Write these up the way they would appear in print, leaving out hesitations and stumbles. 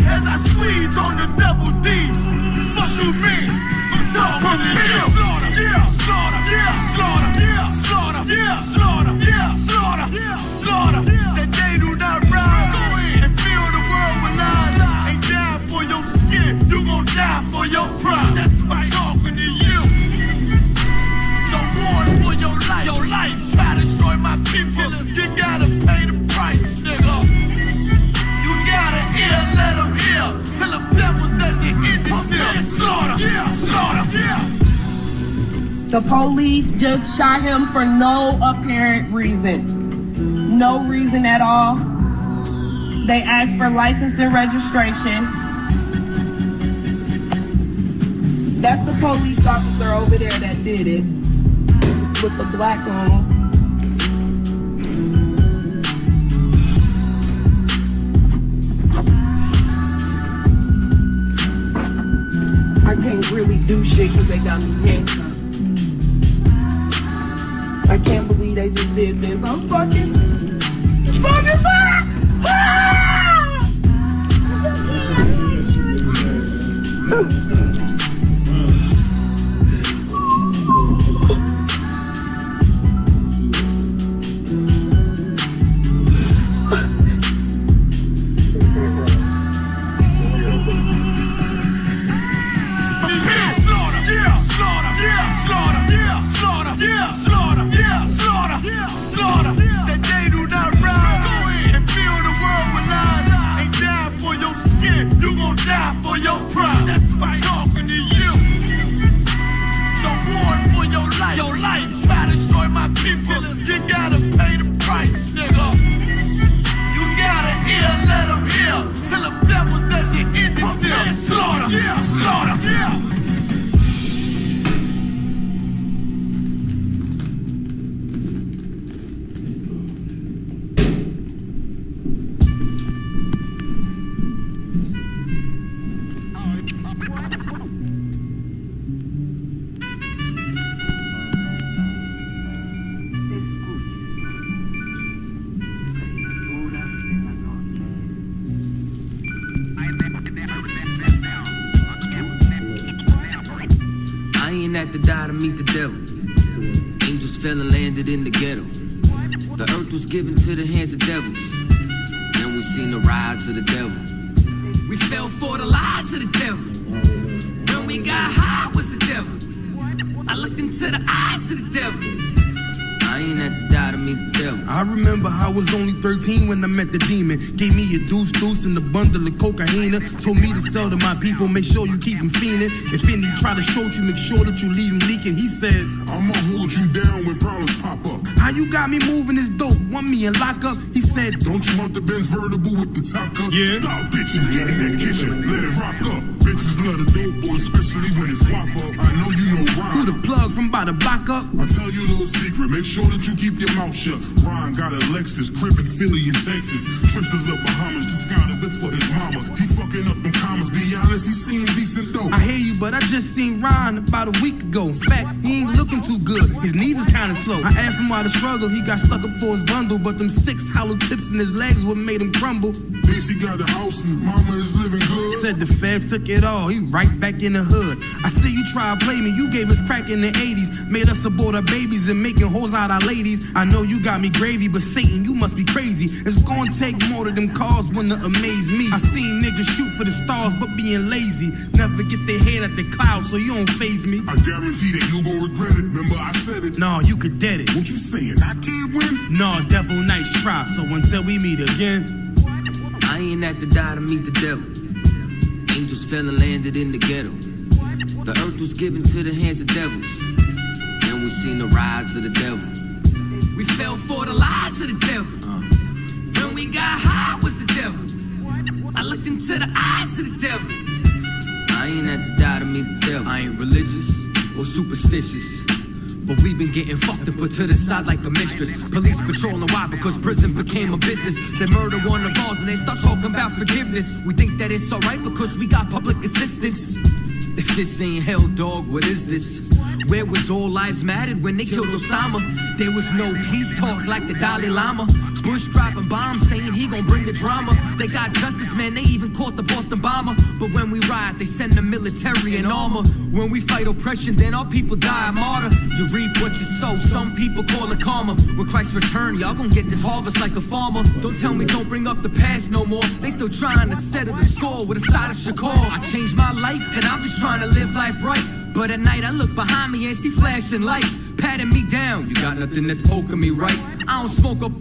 as I squeeze on the double D's. Fuck you mean? I'm talking to you. Slaughter, yeah, slaughter, yeah, slaughter, yeah, slaughter, yeah, slaughter, yeah, slaughter, yeah, slaughter. That they do not rise and fill the world with lies. Ain't die for your skin, you gon' die for your crime. That's why I'm talking to you. So warn for your life. Your life try to destroy my people. You gotta pay the price, nigga. You gotta hear, let them hear. Tell them devils that they in this shit. Slaughter, yeah, slaughter, yeah. The police just shot him for no apparent reason. No reason at all. They asked for license and registration. That's the police officer over there that did it. With the black on. I can't really do shit because they got me handcuffed. I can't believe they just did this. I'm fucking back! Had to die to meet the devil. Angels fell and landed in the ghetto. The earth was given to the hands of devils. Then we seen the rise of the devil. We fell for the lies of the devil. When we got high was the devil. I looked into the eyes of the devil. I ain't had to die to meet the devil. I remember I was only 13 when I met the demon. Gave me a deuce and a bundle of cocaine. Told me to sell to my people, make sure you keep them fiending. If any try to short you, make sure that you leave them leaking. He said, I'ma hold you down when problems pop up. How you got me moving this dope? Want me in lockup? He said, don't you want the Benz vertible with the top cup? Yeah. Stop bitching, get in that kitchen, let it rock up. Bitches love the dope boy, especially when it's flop up. I know you know Ron. Who the plug from by the block up? I'll tell you a little secret, make sure that you keep your mouth shut. Ron got a Lexus, crib in Philly and Texas. Trips to the Bahamas, just got a whip for his mama. He fucking up them commas, be honest, he seeing decent dope. I hear you, but I just seen Ron about a week ago. In fact, he ain't looking too good, his knees is kinda slow. I asked him why the struggle, he got stuck up for his bundle. But them 6 hollow tips in his legs what made him crumble. He got a house and mama is living good. Said the feds took it all, he right back in the hood. I see you try to play me, you gave us crack in the 80s. Made us abort our babies and making hoes out our ladies. I know you got me gravy, but Satan, you must be crazy. It's gonna take more than them cars when to amaze me. I seen niggas shoot for the stars, but being lazy. Never get their head at the clouds, so you don't faze me. I guarantee that you gon' regret it, remember I said it. Nah, you could dead it. What you saying, I can't win? Nah, devil, nice try, so until we meet again. I ain't had to die to meet the devil. Angels fell and landed in the ghetto. The earth was given to the hands of devils. Then we seen the rise of the devil. We fell for the lies of the devil. When we got high was the devil. I looked into the eyes of the devil. I ain't had to die to meet the devil. I ain't religious or superstitious, but we've been getting fucked and put to the side like a mistress. Police patrolling why? Because prison became a business. They murder one of ours and they start talking about forgiveness. We think that it's alright because we got public assistance. If this ain't hell, dog, what is this? Where was all lives mattered when they killed Osama? There was no peace talk like the Dalai Lama. Bush dropping bombs, saying he gon' bring the drama. They got justice, man, they even caught the Boston bomber. But when we ride, they send the military in armor. When we fight oppression, then our people die a martyr. You reap what you sow, some people call it karma. When Christ return, y'all gon' get this harvest like a farmer. Don't tell me don't bring up the past no more. They still trying to settle the score with a side of Shakur. I changed my life, and I'm just trying to live life right. But at night I look behind me and see flashing lights, patting me down. You got nothing that's poking me right. I don't smoke up.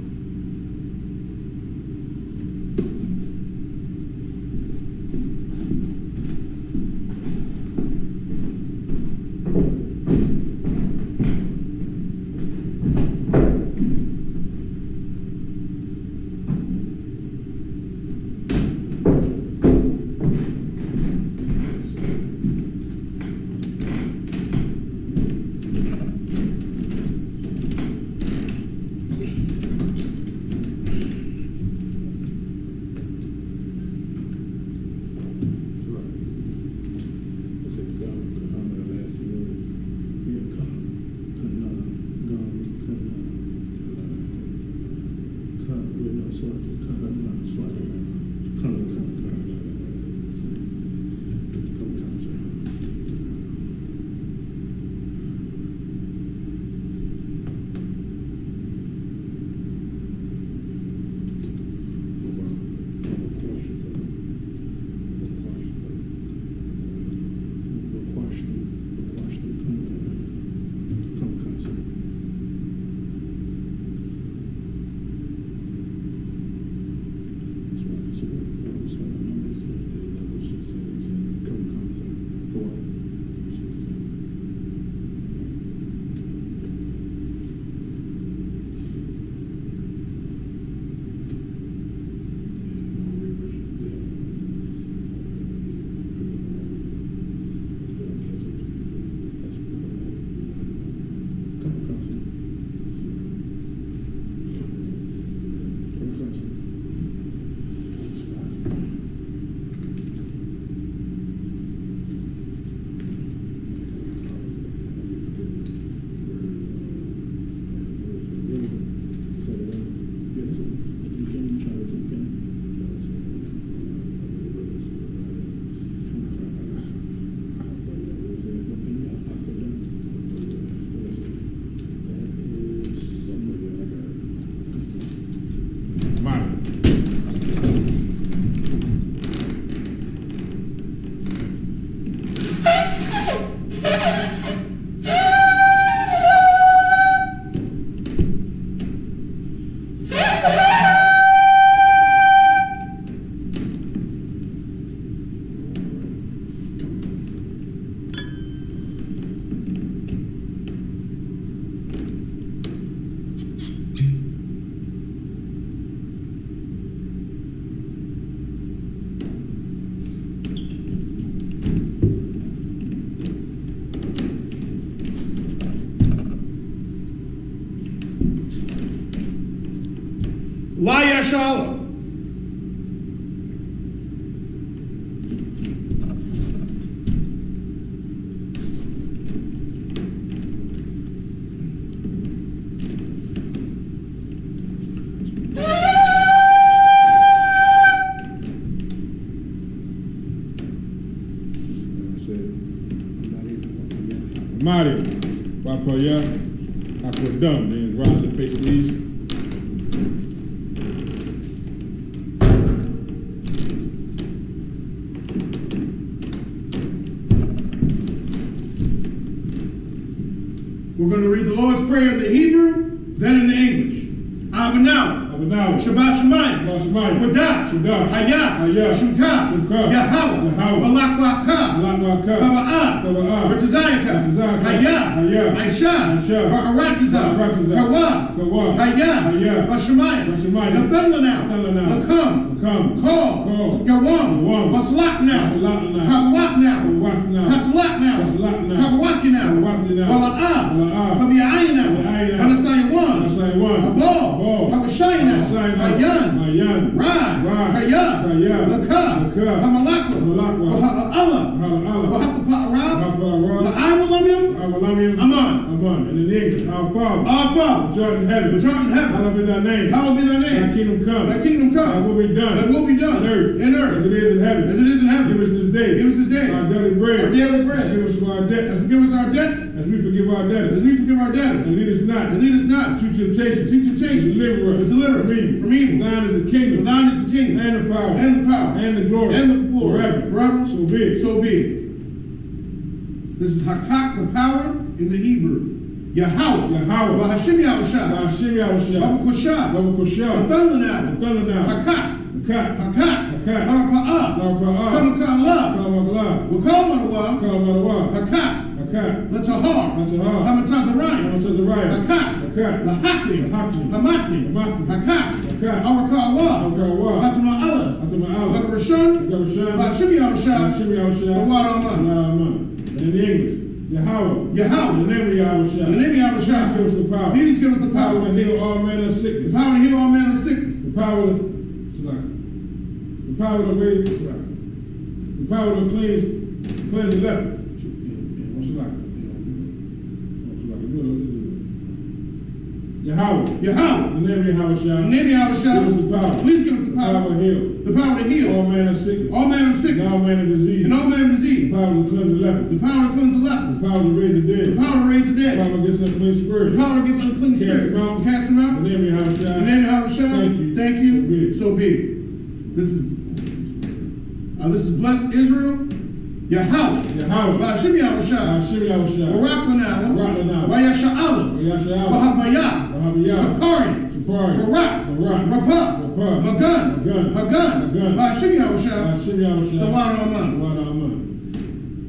La Yashala. Mario, Wapoya, Aquadum, then rise to face the east. We're going to read the Lord's Prayer in the Hebrew, then in the English. Abanaw, Shabbat Shemayim, Wadah, Hayah, Shukah, Yahweh, Malakwaka, Kava'ah, Ratazayaka, Hayah, Aisha, Aratiza, Kawa, Hayah, Bashemayim, Nathanaw, Lakam, Call, Yawam, Waslak now, Kawak now, Kaslak now, Kawaki now, Wala'ah, Kabi'ayin now, Anasayawan, Abal, Habashayna, Mayan, Ra, Kaya, Laka, Hamalakwa, Ha'ala, Wahatapa'ara, Aman, Amen. And in English, our Father, Our Father, which art in heaven, which art in heaven, hallowed be thy name. hallowed be thy name. Thy kingdom come. Thy kingdom come. Thy will be done. Thy will be done. In earth. As it is in heaven. As it is in heaven. Give us this day. Give us this day our daily bread. our daily bread. Give us our debts. And forgive us our debt, As we forgive our as debtors. we forgive our debtors. And lead us not And lead us not into temptation. into temptation, Deliver us but deliver from us evil. from evil. Thine is the For kingdom. thine is the kingdom, And the power. and the power, And the glory. and the glory, Forever. forever. So be it. So be it. This is Hakak, the power in the Hebrew. Yahweh. Yahweh. Bahashim Yahushua. Hashem Yahushua. Baba Kushah. Baba The Kushah. thunder now. The thunder now. Hakak. Kat. Hakak. Hakat. Baraka'ah. Baraka'ah. Kamaka'Allah. Kalamakala. Wakal Kalamadawa. Hakak. Hakat. Latahar. Latahar. Hamatazariah. Hamatazariah. Hakak. Hakat. Lahaklim. Lahaklim. Hamaklim. Hamaklim. Hakak. Hakat. Araka'Allah. Araka'Allah. Hatama'Allah. Atama'Allah. Bakarashan. Gabarashan. Bahashim Yahushua. Hashem Yahushua. Bawaraman. Amen. And in the English, Yahweh. Yahweh. In the name of Yahushua. In the name of Please Yahushua. give us the power. Please give us the Power power. to heal all manner of The sickness. power to heal all manner of sickness. The power to, the power to raise, the power to cleanse the leper. Yahweh. Yahweh. In the name of Yahushua. In the name of Give us the Yahushua. power. Please give us the The power power. to heal The power to heal all manner of sickness. all manner of And sickness all manner of disease. and all manner of The disease. power to cleanse the leper. The power to cleanse the leper. The power to raise the dead. The power to raise the The dead. power against unclean The spirit. power against unclean Cast spirit. them out. Cast them In out. the name of Yahushua. In the name of Yahushua. Thank you. Thank you. So be it. So be it. This is blessed Israel. Yahweh. Yahweh. Bahashim Yahushua. Hashem Yahushua. Baraklanah. Baraklanah. Wayasha'alah. Yahshua. Bahabayah. Bahabayah. Sapari. Sapari. Barak. Barak. Rapah. Rapah. Magan. Magan. Hagan. Hagan. Bahashim Yahushua. Hashem Yahushua. The water Aman. Water Aman.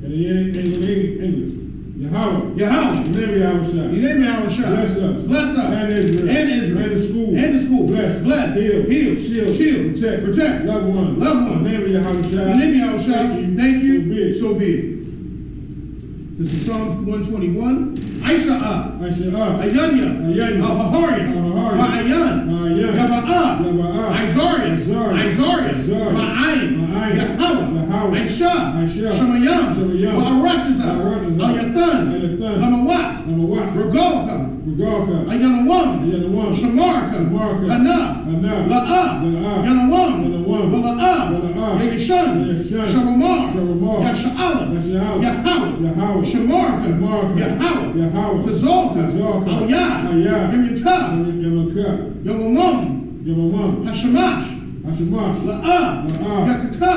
And in English, Yahweh. Yahweh. In the name of Yahushua. In the name of Yahushua. Bless us. Bless us. And Israel. And Israel. And the school. And the school. Bless. Bless. Heal. Heal. Shield. Shield. Protect. Protect. Loved ones. Loved ones. In the name of Yahushua. In the name of Yahushua. Thank you. So be it. So be it. This is Psalm 121. Aisha'ah. Aisha'ah. Ayanya. Ayanya. Al-Haharian. Al-Haharian. Ma'ayan. Ma'ayan. Gaba'ah. Gaba'ah. Izarian. Izarian. Izarian. Izarian. Ma'ayin. Ma'ayin. Yahweh. Yahweh. Aisha. Aisha. Shamayam. Shamayam. Wa'aratisa. Wa'aratisa. Ayatan. Ayatan. Lamawat. Lamawat. Regalka. Regalka. Ayanawam. Ayanawam. Shamarka. Shamarka. Hana. Hana. La'ah. La'ah. Yanawam. Yanawam. Wala'ah. Wala'ah. Yayishan. Yayishan. Shamamar. Shamamar. Yasha'ala. Yasha'ala. Yahweh. Yahweh. Shamarka. Shamarka. Yahweh. Yahweh. Tazolka. Tazolka. Al-Yah. Al-Yah. Yamyaka. Yamaka. Yamamam. Yamamam. Hashamash. Hashemash. La'ah. La'ah. Yakaka.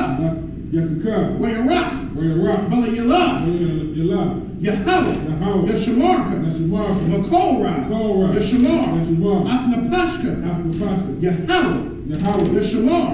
Yakaka. Wayarak. Wayarak. Balayala. Yala. Yahweh. Yahweh. Yashamarka. Yashamarka. Makorah. Makorah. Yashamar. Yashamar. Athnapashka. Afropashka. Yahweh. Yahweh. Yashamar.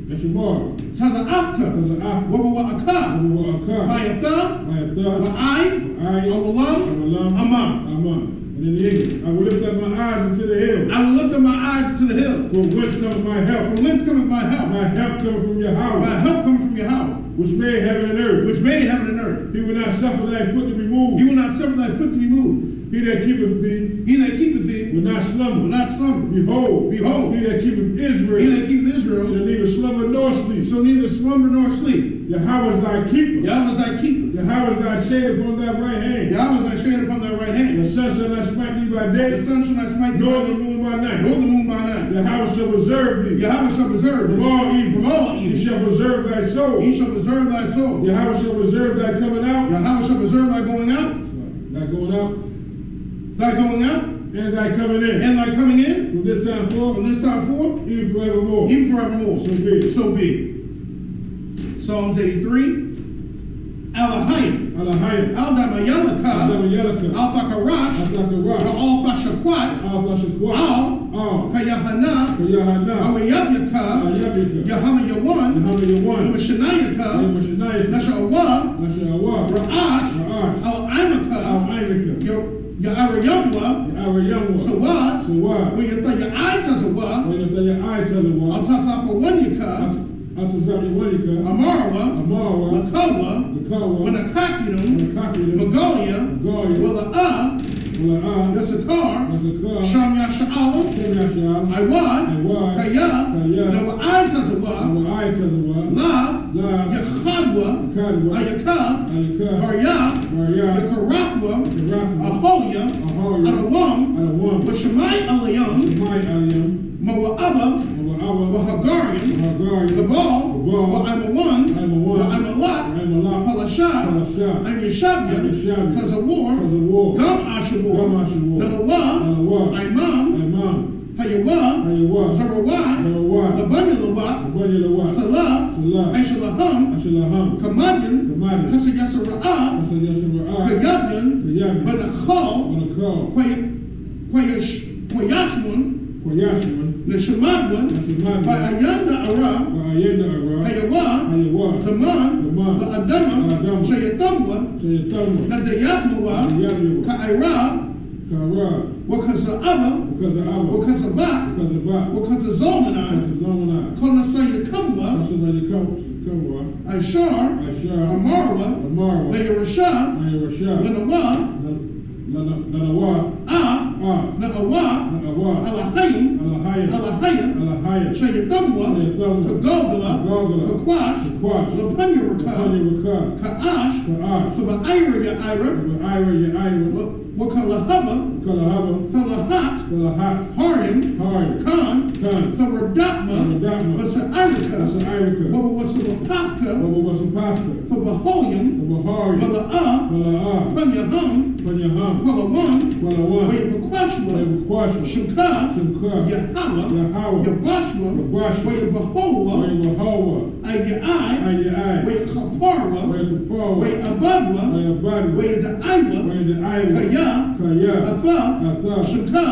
Yashamar. Taza'afka. Taza'afka. Wabawa'aka. Wabawa'aka. Mayata. Mayata. Wa'ai. Ai. Awalam. Awalam. Amam. Amam. And in the English, I will lift up my eyes into the hill. I will lift up my eyes to the hill. For whence cometh my help? From whence cometh my help? My help cometh from Yahweh, My help cometh from Yahweh, which made heaven and earth. which made heaven and earth. He will not suffer thy foot to be moved. He will not suffer thy foot to be moved. He that keepeth thee He that keepeth thee will not will slumber. not slumber. Behold, Behold, he that keepeth He Israel that keepeth Israel shall neither slumber nor sleep. shall neither slumber nor sleep. Yahweh is thy keeper. Yahweh is thy keeper. Yahweh is thy shade upon thy right hand. Yahweh is thy shade upon thy right hand. The sun shall not smite thee by The day, sun shall not smite thee nor by the day, moon by nor night. the moon by night. Yahweh shall preserve thee Yahweh shall preserve from thee all evil. from all He evil. shall preserve thy soul. He shall preserve thy soul. Yahweh shall preserve thy coming out, Yahweh shall preserve thy going out, thy going out, thy going out, and thy coming in. and thy coming in, From this time forth, from this time forth, even forevermore. even forevermore. So be it. So be it. Psalms 83. Alahayim. Alahayim. Aldamayalaka. Aldamayalaka. Alfakarash. Alfakarash. Alfashakwat. Alfashakwa. Al. Kayahana. Kayahana. Awayabyaka. Ayabika. Yahama Yawan. Yahamayawan. Mashanayaka. Yamashanayaka. Nasha'awa. Nasha'awa. Ra'ash. Ra'ash. Al-Imaka. Al-Imika. Ya'arayamwa. Ya'arayamwa. Sawad. Sawad. When you thought your eye to Sawad. When you tell your eye to the wall. Altasapawanyaka. Atazabiwanika. Amarawa. Amarawa. Lakawa. Lakawa. Wanakakinum. Wanakakinum. Magoya. Magoya. Wala'a. Wala'ah. Yasakar. Yasakar. Sham Yasha'ala. Shem Yasha'al. Iwad. Iwad. Kaya. Kaya. Nawa'ai Tazawa. Our eye to the wall. La. La. Yachadwa. Kadwa. Ayaka. Ayaka. Barya. Maria. Yakarakwa. Rafa. Ahoya. Malak, Palashah, Palashah, and Yeshabia, and Yeshabia, says a war, says a war, Gam Ashavor, Gam Ashavor, Nalawa, Nalawa, Imam, Imam, Hayawa, Hayawa, Sarawai, Sarawai, Labanilawat, Abanyalawa, Salah, Salah, Aishalaham, Ashilaham, Kamadyan, Kamadyan, Kasayasara'ah, Asayashara'ah, Kayabyan, Kayabyan, Banachal, Banakal, Kwayashmun, Koyashman, Neshamadwan, Neshamadwan, Ayanda Ara, Ayenda Ara, Hayawa, Hayawa, Taman, Taman, Adama, Adama, Shayatamwa, Sayatama, Nadayatmawa, Yabiwa, Ka'ira, Kara, Wakasa'aba, because of Abba, Wakasabat, because of Bat, Wakasazolmanai, because of Zomana, Konasayakamwa, Kasana Kamwa, Ashar, Ashar, Amarwa, Amarwa, Mayarashah, Mayarashah, Lanawa, Lanawa, Na'awaf, Na'awa, Alahayim, Alahaya, Alahaya, Alahaya, Shayatamwa, Shayatamwa, Kagogala, Kagogala, Kakwash, Kakwash, Lapanyaraka, Lapanyaraka, Ka'ash, Ka'ash, Saba'ira Ya'ira, Ira, Wakalahaba, Kalahaba, Salahat, Kalahat, Harim, Harim, Khan, Khan, Saradapma, Saradapma, Basa'irika, Basa'irika, Wawasawapafka, Wawasapaka, Fabahoyam, Bahari, Mala'ah, Mala'ah, Panyaham, Panyaham, Kwalawan, Kwalawan, Wayabakwashwa, Wayabakwashwa, Shukah, Shimka, Yahawa, Yahawa, Yabashwa, Yabashwa, Wayabahowa, Wayabahawa, Ayai, Ayai, Wayakaparwa, Wayakapawa, Wayabadwa, Wayabadwa, Wayadaiwa, Wayadaiwa, Kaya, Kaya, Atha, Atha, Shukah,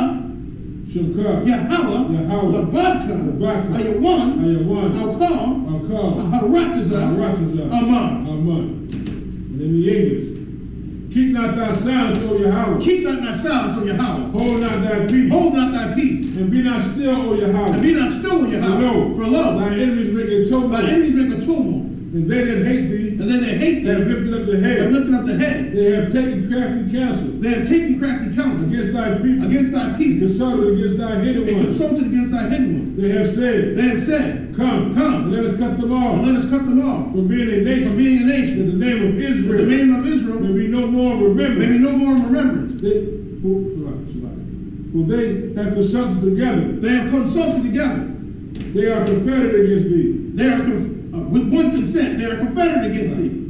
Shimka, Yahawa, Yahawa, Labadka, Labadka, Ayawan, Ayawan, Alkal, Akal, Aharataza, Arataza, Aman. Aman. And in the English, keep not thy silence, O Yahweh. Keep not thy silence, O Yahweh. Hold not thy peace. Hold not thy peace. And be not still, O Yahweh. And be not still, O Yahweh. For lo, thy enemies make a tumult. thy enemies make a tumult. And they that hate thee, And then they hate they have thee. lifted up the Have head. lifted up the head. They have taken crafty counsel They have taken crafty counsel against thy people. against thy people. Consulted against thy hidden And ones. consulted against thy hidden one. They have said, They have said, Come, Come, let us cut them and off. let us cut them off. From being a nation, From being a that nation, the name of the Israel name of Israel may be no more remembered. may be no more remembered. For they have consulted together. They have consulted together. They are confederate against thee. They are with one consent. They are confederate against thee.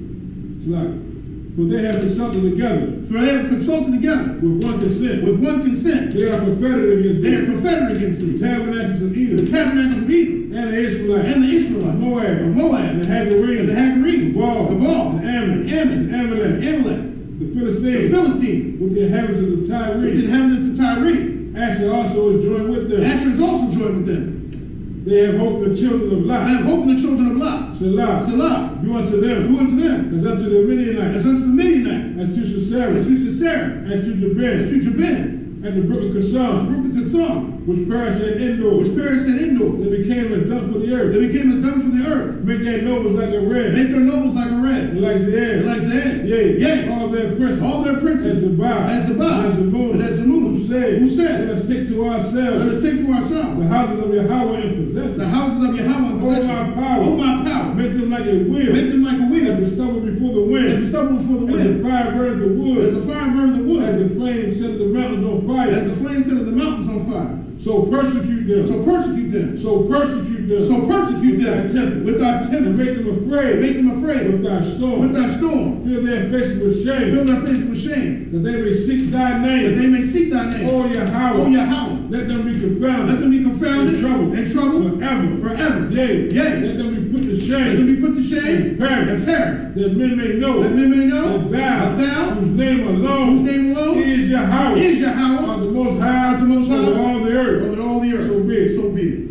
For they have consulted together For they have consulted together with one consent. with one consent. They are confederate against They are thee. confederate against The thee. tabernacles of The Edom tabernacles of Edom and the Israelites and the Israelites, Moab, of Moab, and the and Hagarenes, the Hagarenes, the Baal, the Baal, the Ammon, and Ammon, the Amalek, and Amalek, the the Philistines, Philistines, with the inhabitants of the Tyre. inhabitants of Tyre. Asher also is joined with them. Asher is also joined with them. They have hope in the children of I Lot. have hope in the children of Lot. Selah, Salah, do unto them do unto them, as unto the Midianites, as unto the Midianites, as to as Sisera, to Sisera, as to as Jabin, to Jabin, and the brook of the Kishon, brook of Kitsam, which perished at Endor. which perished at Endor. They became as dung for the earth. They became as dung for the earth. Make their nobles like a red, Make their nobles like a red, and like the air. and like the end. Yea, all their princes, All their princes, as the bow, as the bow, and as the moon, and as the moon, who said, who said, let us take to ourselves let us take to ourselves the houses of Yahweh and possess the them. houses of Yahweh in Oh my possession. power, Oh my power. make them like a wheel, Make them like a as wheel, the stubble before the wind, as the stubble before the as wind, the fire burns the wood, as the fire burns the wood, as the flame sets the mountains on as fire. the flame set of the mountains on fire. So persecute them. So persecute them. So persecute them. So persecute with thy them temper. with thy And tempest. make them afraid. Make them afraid with thy storm. with thy storm. Fill their faces with shame. Fill their faces with shame, That they may seek thy that name. they may seek thy name. O Yahweh. O Yahweh. Let them be Let confounded. them be confounded In trouble. and troubled Forever. forever. Yea. Yea. Let them be put to Let them shame. be put to shame Perish. and perish. That men may know. That men may know That that thou, thou, whose name whose alone name alone is Yahweh, is Yahweh, are the most high, art the most high, over all the earth. over all the earth. So be it. So be it.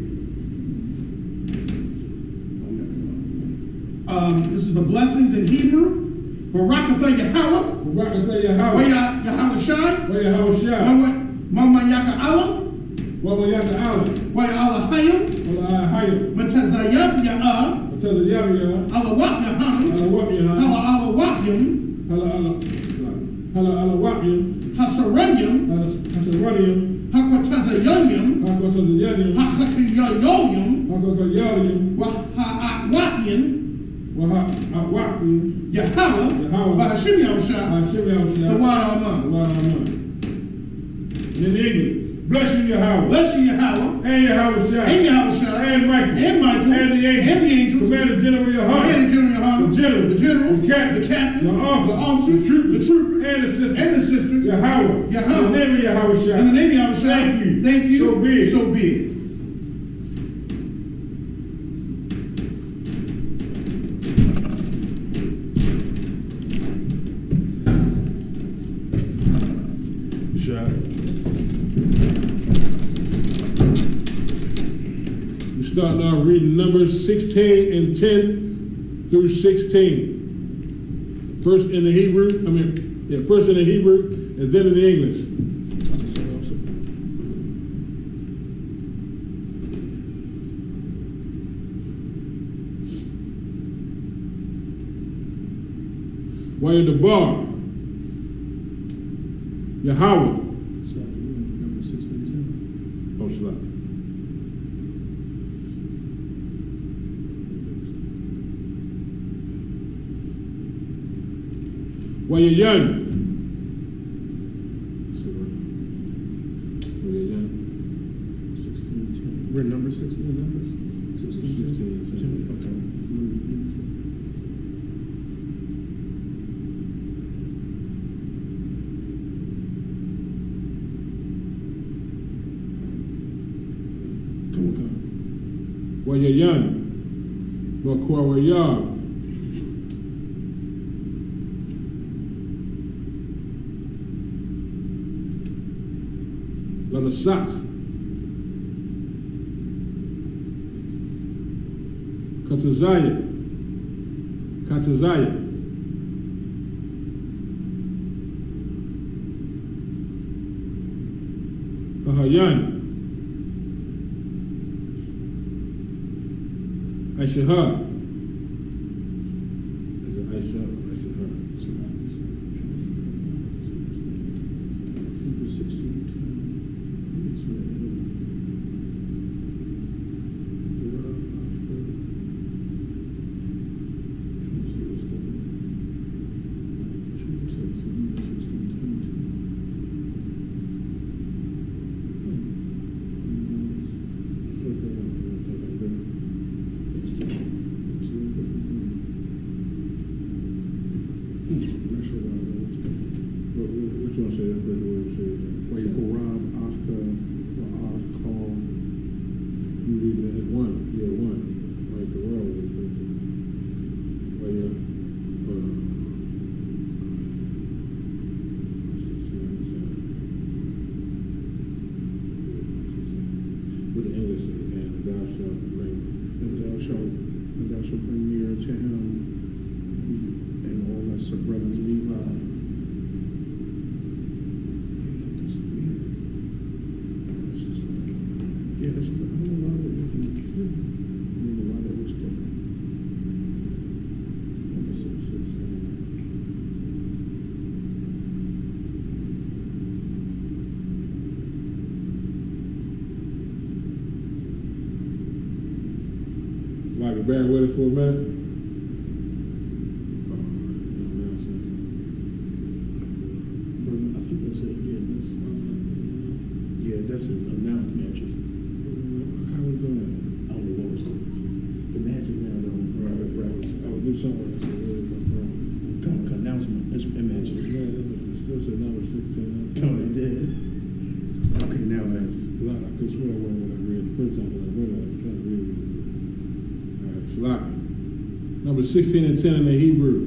This is the blessings in Hebrew. Barakatha Yahweh. Barakatha Yahweh. Yahweh Shai. Yahweh Shai. Mama Yaka Allah. Wama Yaka Allah. Waya Allah Hayim. Wala Hayim. Matazayab Ya'a. Matazayab Ya'a. Allah Wap Yahan. Ala Wap Yahan. Allah Wapyim. Ala Wapyim. Hasaranyim. Hasaranyim. Hakwatazayanyim. Hakwatazayanyim. Hachakiyoyim. Hakwatazayanyim. Waha'akwapyim. Waha'akwapyim. Yahweh. Bahashim Yahushua. Hashem Yahushua. The Wada Aman. The Wada Aman. In English. Bless you, Yahweh. Bless you, Yahweh. And Yahweh Shai. And Yahweh Shai. And Michael. And Michael. And the angels. And the angels. Commander General Yahweh. Commander General Yahweh. The general. The general. The captain. The captain. The officer. The officers. The troopers. The troopers. And the sisters. And the sisters. Yahweh. Yahweh. In the name of Yahweh Shai. In the name of Yahweh Shai. Thank you. Thank you. So be it. So be it. Shai. We start now reading Numbers 16 and 10 through 16. First in the Hebrew, first in the Hebrew and then in the English. While you're the bar, Yahweh. Oh, slap. While you're young. We're in number 16 numbers? 16. Okay. While you're young, where you are. Lanasak. Katazaya. Kahayan. Aishahar. Is it Aisha or Aishahar? Which one say that? Where you go Rob, Oscar, Oz, Call. You read it at one. Yeah, one. Like the world is crazy. Well, yeah. With the English, and thou shalt bring. And thou shalt bring near to him, and all that's the brothers Levi. Yeah, that's, I don't know why that was different. Like, bear with us for a minute. I think that's it. Yeah, that's it. Now matches. How we doing that? I don't know what was called. The matches now though. Right. I was doing something. I said, where is my phone? Announcement. It's matches. Yeah, it still said number 16. Oh, it did. Okay, now I have. I could swear I wasn't when I read the first time, but I read it. I was trying to read it. All right, Shalak. Number 16 and 10 in the Hebrew.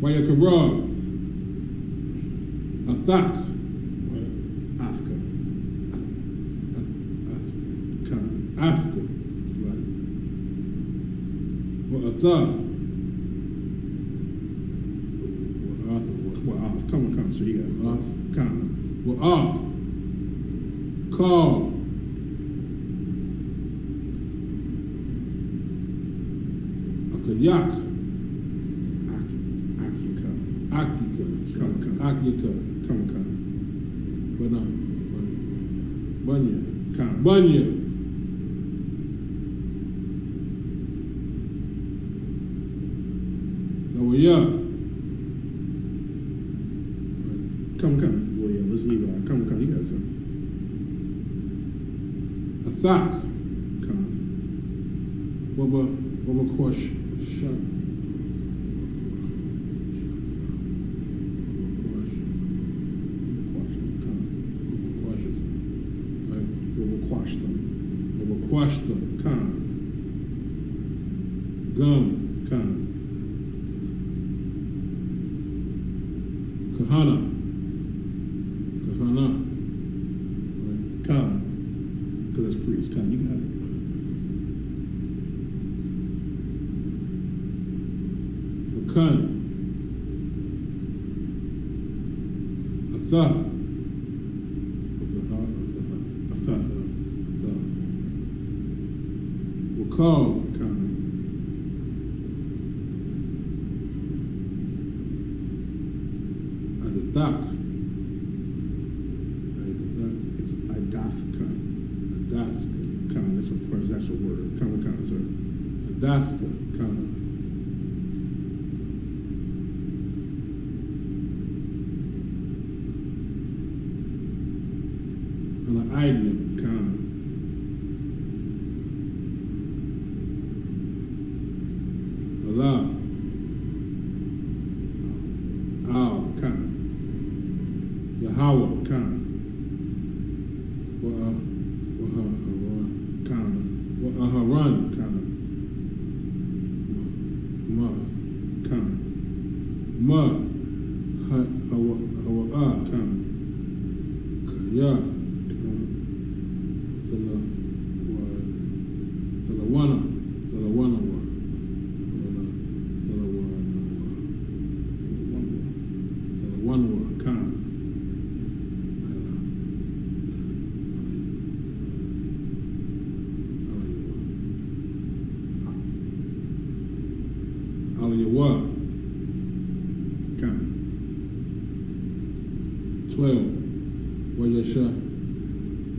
Wayakarab. Athak. Oscar. Africa. Right. Well, Athak. Well, Arthur. Well, off. Come. So you got Off. come. Well, off. Call. Akayak. Akika. Akika. Come. Akika. Come. Bana. Banya. Come. Banya. Nawaya. Come. Well, yeah, let's leave out. Come. You got some. Isupk. Khan. What about question? Question, Khan. Gum, Khan. Kahana. Khan. Because it's priest. Khan, you got it. Khan. Asa. Call, Khan. Adak. It's Adaska. Adaska. Khan, that's a word. Khan, sir. Adaska, Khan. An idiom, Khan. Allah, Al, Khan, Yahweh, Khan, Khan, Aharon, Khan, Ma, Khan, Ma, Hawa, Khan, Ya, Salawana, one word, Khan. Aliyawa, Khan. 12. Wayasha,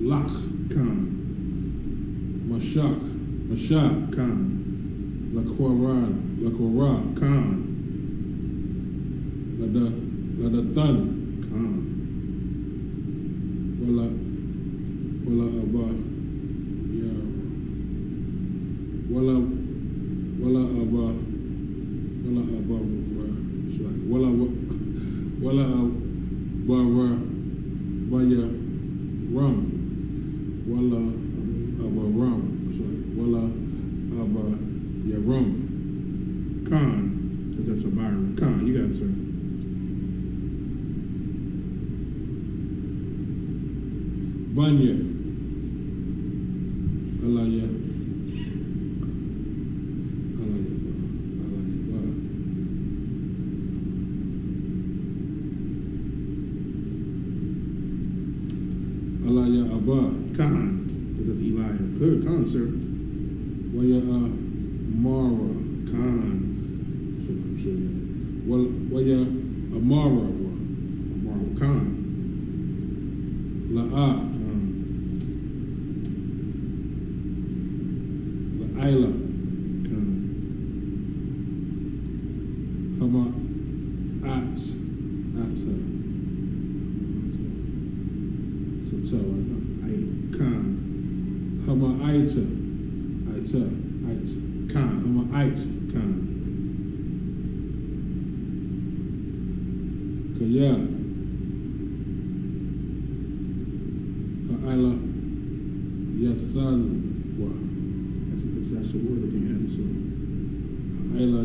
Lach, Khan. Mashak, Khan. Lakwara, Khan. Ladatan, Khan. Wala Abba, ya. Wala Abba, Baya Ram. Wala Abba Ram. Wala Abba Yaram. Khan, because that's a Byron. Khan, you got it, sir. Banya, Alaya, Abba, Khan, this is Elijah. Good, Khan, sir. Waya Mara, Khan. Waya Amara, Khan. La'a. Isla, Khan. Hama Ats, so Khan. Hama Aita, Khan. Hama Ait, Khan. Kaya. Isla, Yasan, that's a word at the end, so Ayla,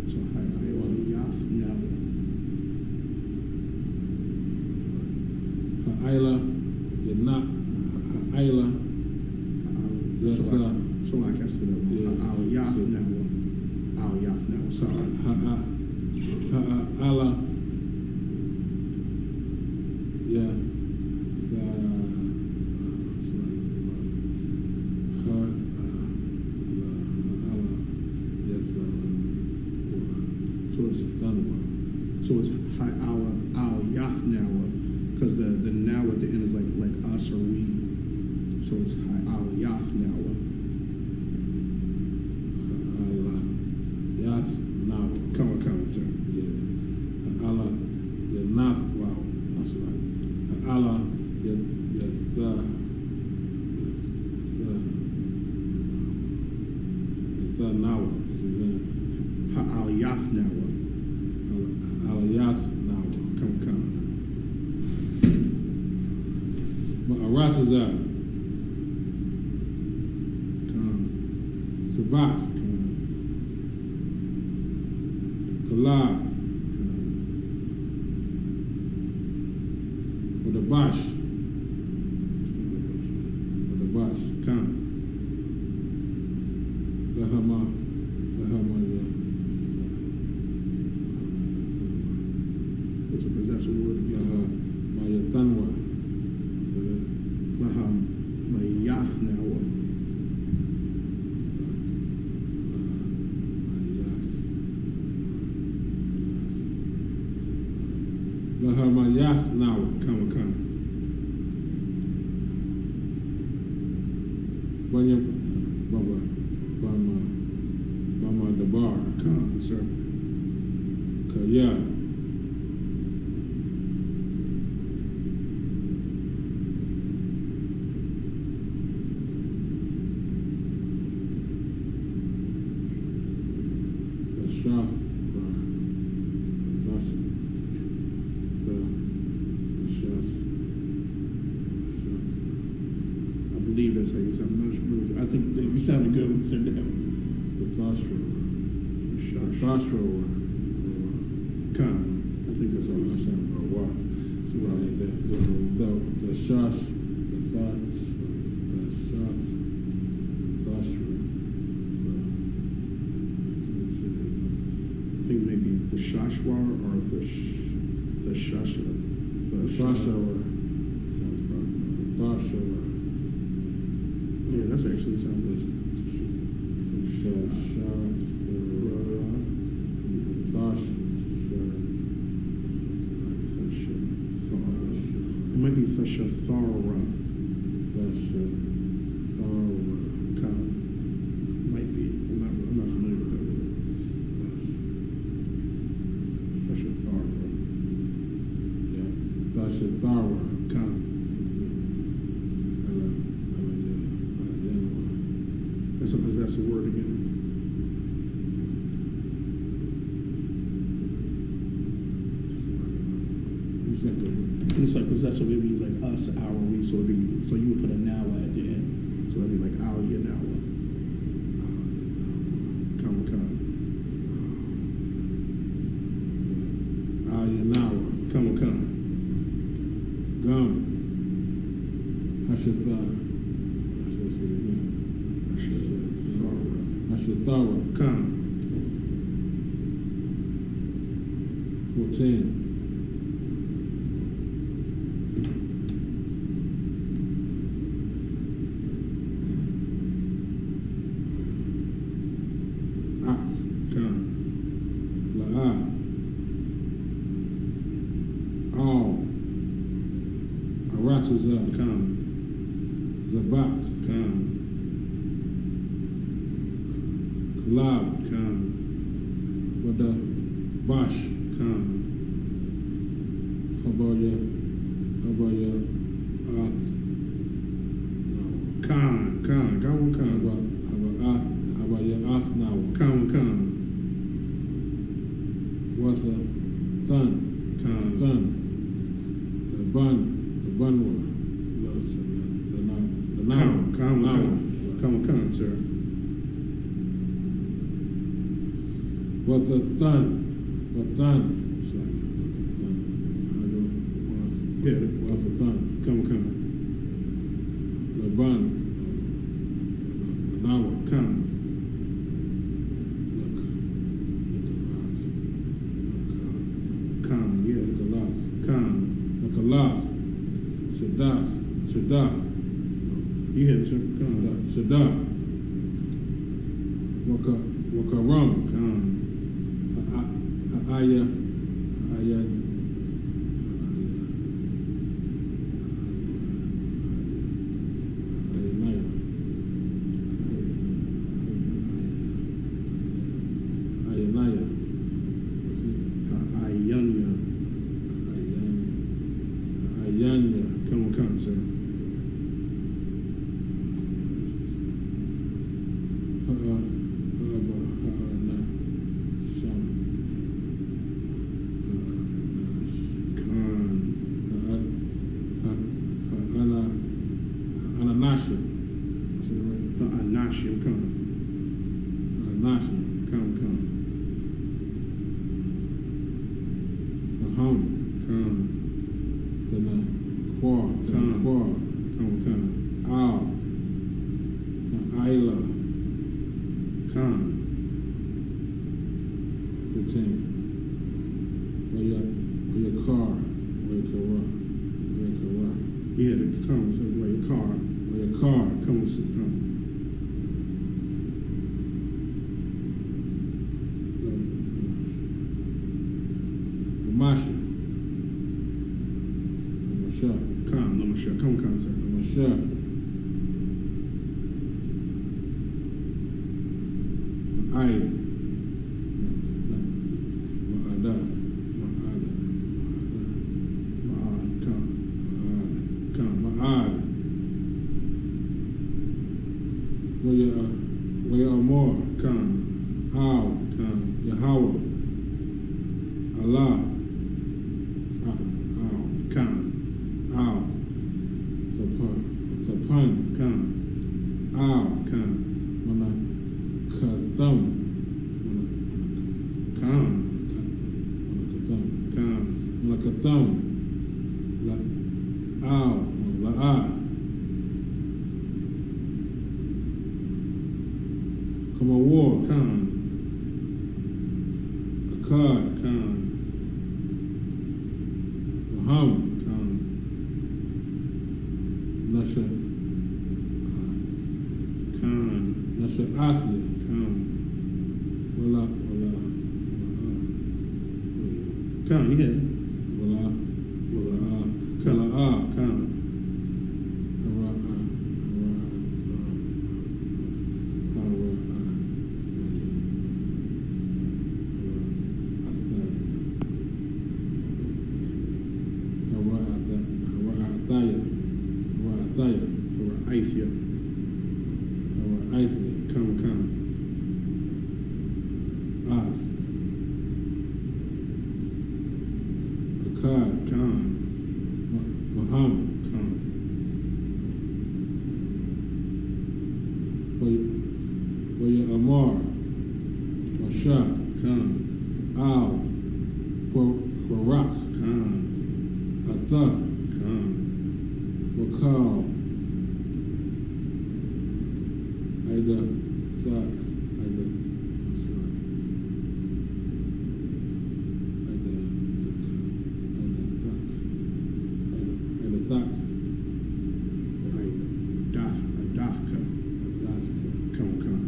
so Ayla, you're not Ayla, so like I said, Al Yaf now, sorry, Ayla, yeah. So it's our Yafnawa, because the now at the end is like us or we. So it's our Yafnawa. Yafnawa. Come on, sir. Yeah. Allah, the Naf, wow, that's right. Allah, Nawa. This is in Ha'al Yafnawa. Aliyas Nawa. Come. Aratazar. Come. Sabbath. Come. Kalab. With a bash. Come. Lahama, It's a possessive word again. Mayatanwa. Laham Mayafnawa. Lahama Yas now. Come. Banya Baba Bama Dabar. Come, sir. Kaya. I believe that's how you sound. I'm not sure. I think that you sounded good when you said that. Come. I think that's all you said. I think maybe the Shashwa or the Shasha. Sounds probably. Yeah, that's actually sounds good. It might be Thashathara. Might be. I'm not familiar with that word. Thashathara. Tashatara. Come. That's a possessive word again. It's like possessive. It means like us, our, we. So you would put a nawa at the end. So that'd be like our, your nawa. Come. Ayanawa. Come. Gum. Ashatara. Come. 14. Come. La'a. All. Arataza. Come. Zabat. Come. Kalab. Come. Wada. Bash. Come. How about your Come. Go on, come. how about your ass now? Come. What's a son? Come. Son. The bun one. The now. Come, sir. What's a son? What son? Yeah. What's a son? Come. The bun. The now. Come. Come, yeah. Come. The last. Shadah. You hit it, sir. Come. Shadah. Wakaram. Come. Aya. Ayanya. Come, sir. Masha. Masha. Khan, no Masha. Come on, Khan, sir. Masha. Ma'aya. Ma'ada. Ma'ada. Ma'ad, Khan. Khan. Ma'ad. Waya Amor. Khan. How. Khan. Yahweh. Allah. Khan. Ow. Sapan. Khan. Ow. Khan. Mana Kazam. Khan. Mana Khan. Katam. La Ow. La Come on, war. Khan. Akkad. Khan. Muhammad. Khan. Nasha. Khan. Nasha Asli. Khan. Wala. Khan, you hit it. Wala. Khan. Wala. Khan. Aisha. Khan. Khan. Khan. Muhammad. Khan. Waya Amar. Masha. Khan. Al. Barak. Khan. Atha. Khan. Wakal. Aida. Sak. Aida. Dafka. Khan. Khan.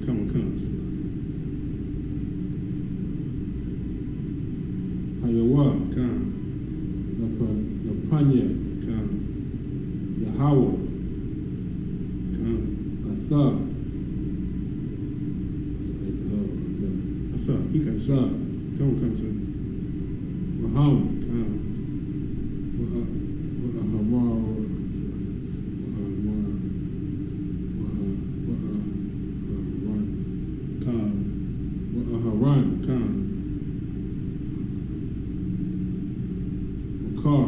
Khan. Khan. Hayawa. Khan. Napanya. Khan. Yahweh. Khan. Atha. What's up? You got Atha. Khan. Khan, sir. Muhammad. Khan. Khan. Haran. Khan. Makar.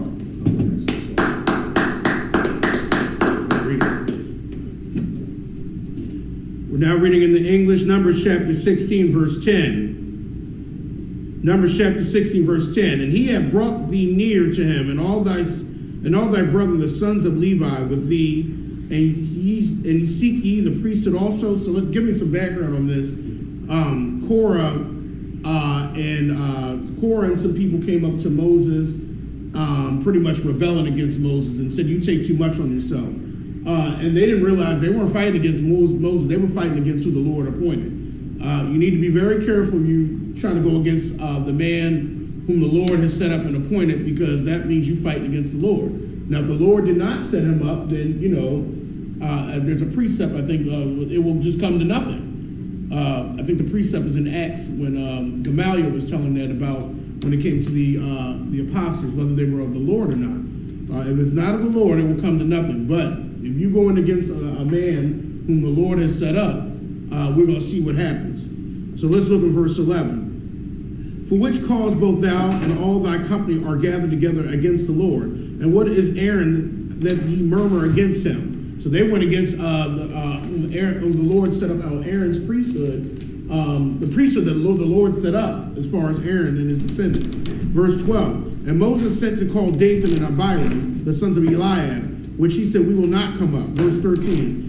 We're now reading in the English, Numbers chapter 16, verse 10. Numbers chapter 16, verse 10. And he had brought thee near to him, and all thy brethren, the sons of Levi, with thee, and seek ye the priesthood also. So give me some background on this. Korah and some people came up to Moses, pretty much rebelling against Moses, and said, "You take too much on yourself." And they didn't realize they weren't fighting against Moses; they were fighting against who the Lord appointed. You need to be very careful when you trying to go against the man whom the Lord has set up and appointed, because that means you fighting against the Lord. Now, if the Lord did not set him up, then there's a precept. I think it will just come to nothing. I think the precept is in Acts when Gamaliel was telling that about when it came to the apostles, whether they were of the Lord or not. If it's not of the Lord, it will come to nothing. But if you're going against a man whom the Lord has set up, we're going to see what happens. So let's look at verse 11. For which cause both thou and all thy company are gathered together against the Lord. And what is Aaron that ye murmur against him? So they went against the Lord set up Aaron's priesthood, the priesthood that the Lord set up as far as Aaron and his descendants. Verse 12. And Moses sent to call Dathan and Abiram, the sons of Eliab, which he said, we will not come up. Verse 13.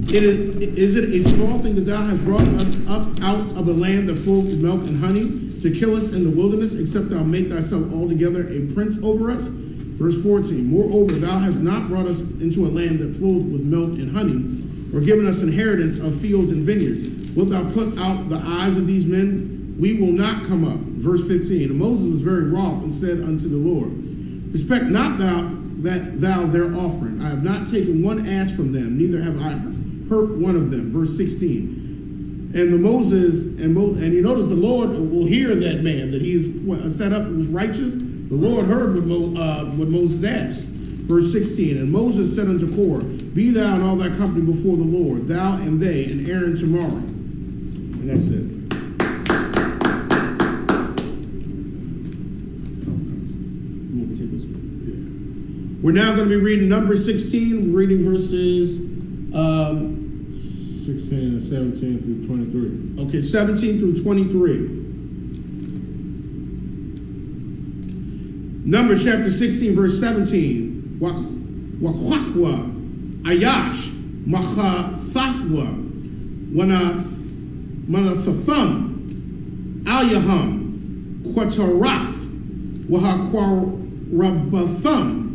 Is it a small thing that thou hast brought us up out of a land that flows with milk and honey, to kill us in the wilderness, except thou make thyself altogether a prince over us? Verse 14. Moreover, thou hast not brought us into a land that flows with milk and honey, or given us inheritance of fields and vineyards. Wilt thou put out the eyes of these men? We will not come up. Verse 15. And Moses was very wroth and said unto the Lord, respect not thou their offering. I have not taken one ass from them, neither have I hurt one of them. Verse 16. And you notice the Lord will hear that man, that he is set up and was righteous. The Lord heard what Moses asked. Verse 16. And Moses said unto Korah, be thou and all thy company before the Lord, thou and they, and Aaron tomorrow. And that's it. We're now going to be reading Numbers 16. We're reading verses 16 and 17 through 23. Okay, 17 through 23. Numbers chapter 16, verse 17. Wakwakwa, Ayash, Machathwa, Manathathum, Alyaham, Quatarath, Wahakwarabathum,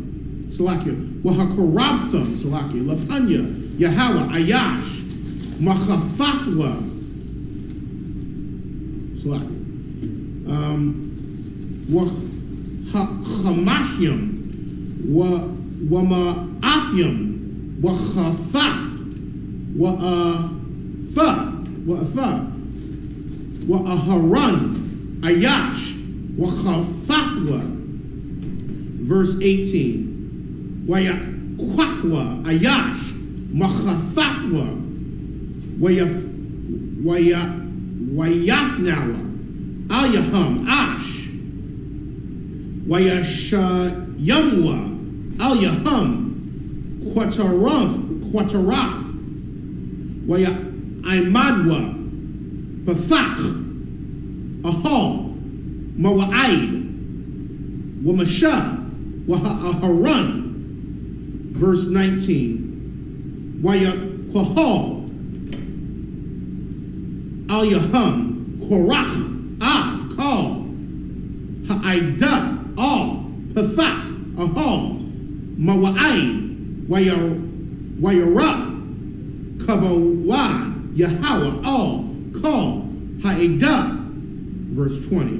Salakia, Wahakorabthum, Salakia, Lapanya, Yahweh, Ayash, Machathwa, Salakia, Wahamashyam, Wama'athyam, Wachathath, Wa'aharan, Ayash, Wachathwa. Verse 18. Wayakwakwa, Ayash, Machathwa, Wayathnawa, Alyaham, Ash, Wayashayamwa, Alyaham, Quatarath, Wayaimadwa, Bathak, Ahal, Mawa'id, Wamasha, Waharan. Verse 19. Wayakwahal, Alyaham, Korach, Av, Kal, Ha'ida, Al, Pathak, Ahal, Mawa'id, Wayara, Kabawa, Yahweh, Al, Kal, Ha'ida. Verse 20.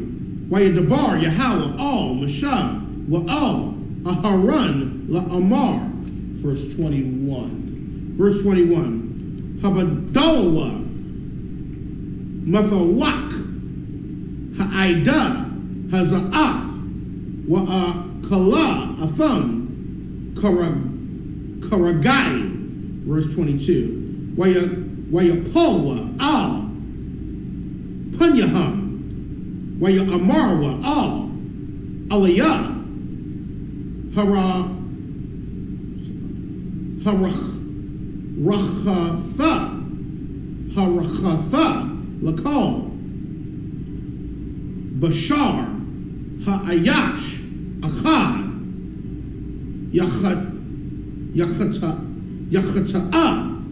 Wayadabar, Yahweh, Al, Mashah, Wa'al, Aharan, La'amar. Verse 21. Verse 21. Habadawa, Mathawak, Ha'ida, Haza'ath, Wa'akala, Atham, Karagai. Verse 22. Wayapolwa, Al, Punyaham, Wayamarwa, Al, Aliyah, Harachatha, Lakal, Bashar, Ha'ayash, Achad, Yachata'a,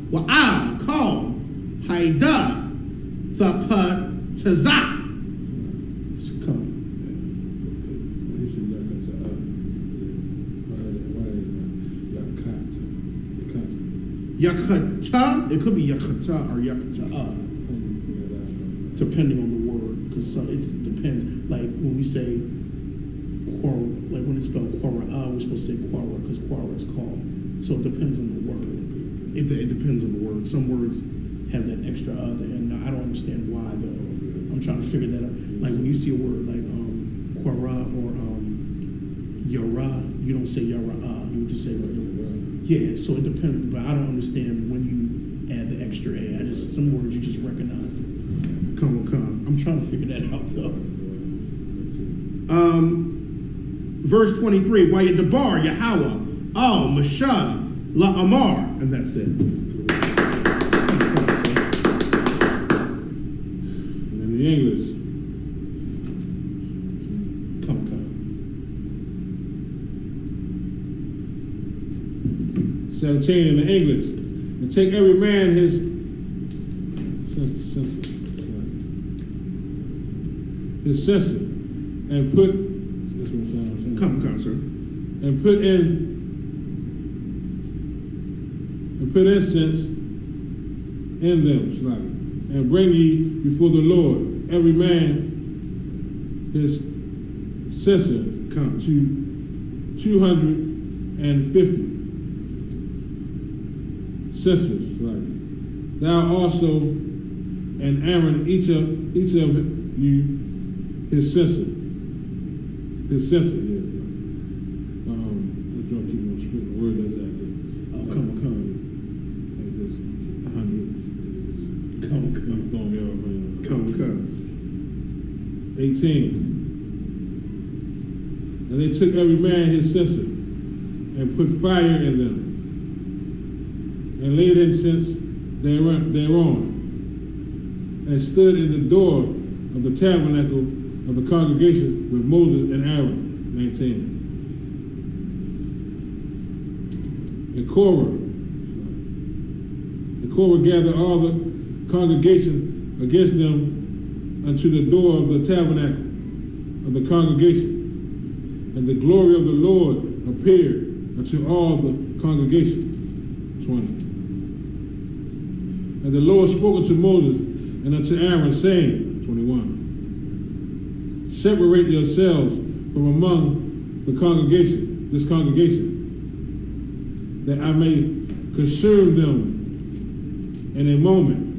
Wa'al, Kal, Haida, Thapatazak. Yakata, it could be Yakata or Yakata'a, depending on the word, because it depends. Like when we say quara, like when it's spelled quara, we're supposed to say quara because quara is called. So it depends on the word. It depends on the word. Some words have that extra at the end. Now, I don't understand why though. I'm trying to figure that out. Like when you see a word like quara or yara, you don't say yara. You would just say like. Yeah, so it depends, but I don't understand when you add the extra A. Some words you just recognize. Come. I'm trying to figure that out though. Verse 23, Wayadabar, Yahweh, Al, Mashah, La'amar, and that's it. And in the English. Come. 17 in the English. And take every man his censer and put this one Come, sir. and put incense in them, and bring ye before the Lord every man his censer come to 250 censers. Thou also and Aaron each of you his censer. His censer, yeah. I'm trying to keep on spitting the word that's out there. Come. Like this 100. Come. I'm throwing me off, man. Come. 18. And they took every man his censer and put fire in them and laid incense thereon and stood in the door of the tabernacle of the congregation with Moses and Aaron. 19. And Korah gathered all the congregation against them unto the door of the tabernacle of the congregation. And the glory of the Lord appeared unto all the congregation. 20. And the Lord spoke unto Moses and unto Aaron, saying, 21. Separate yourselves from among the congregation, this congregation, that I may consume them in a moment.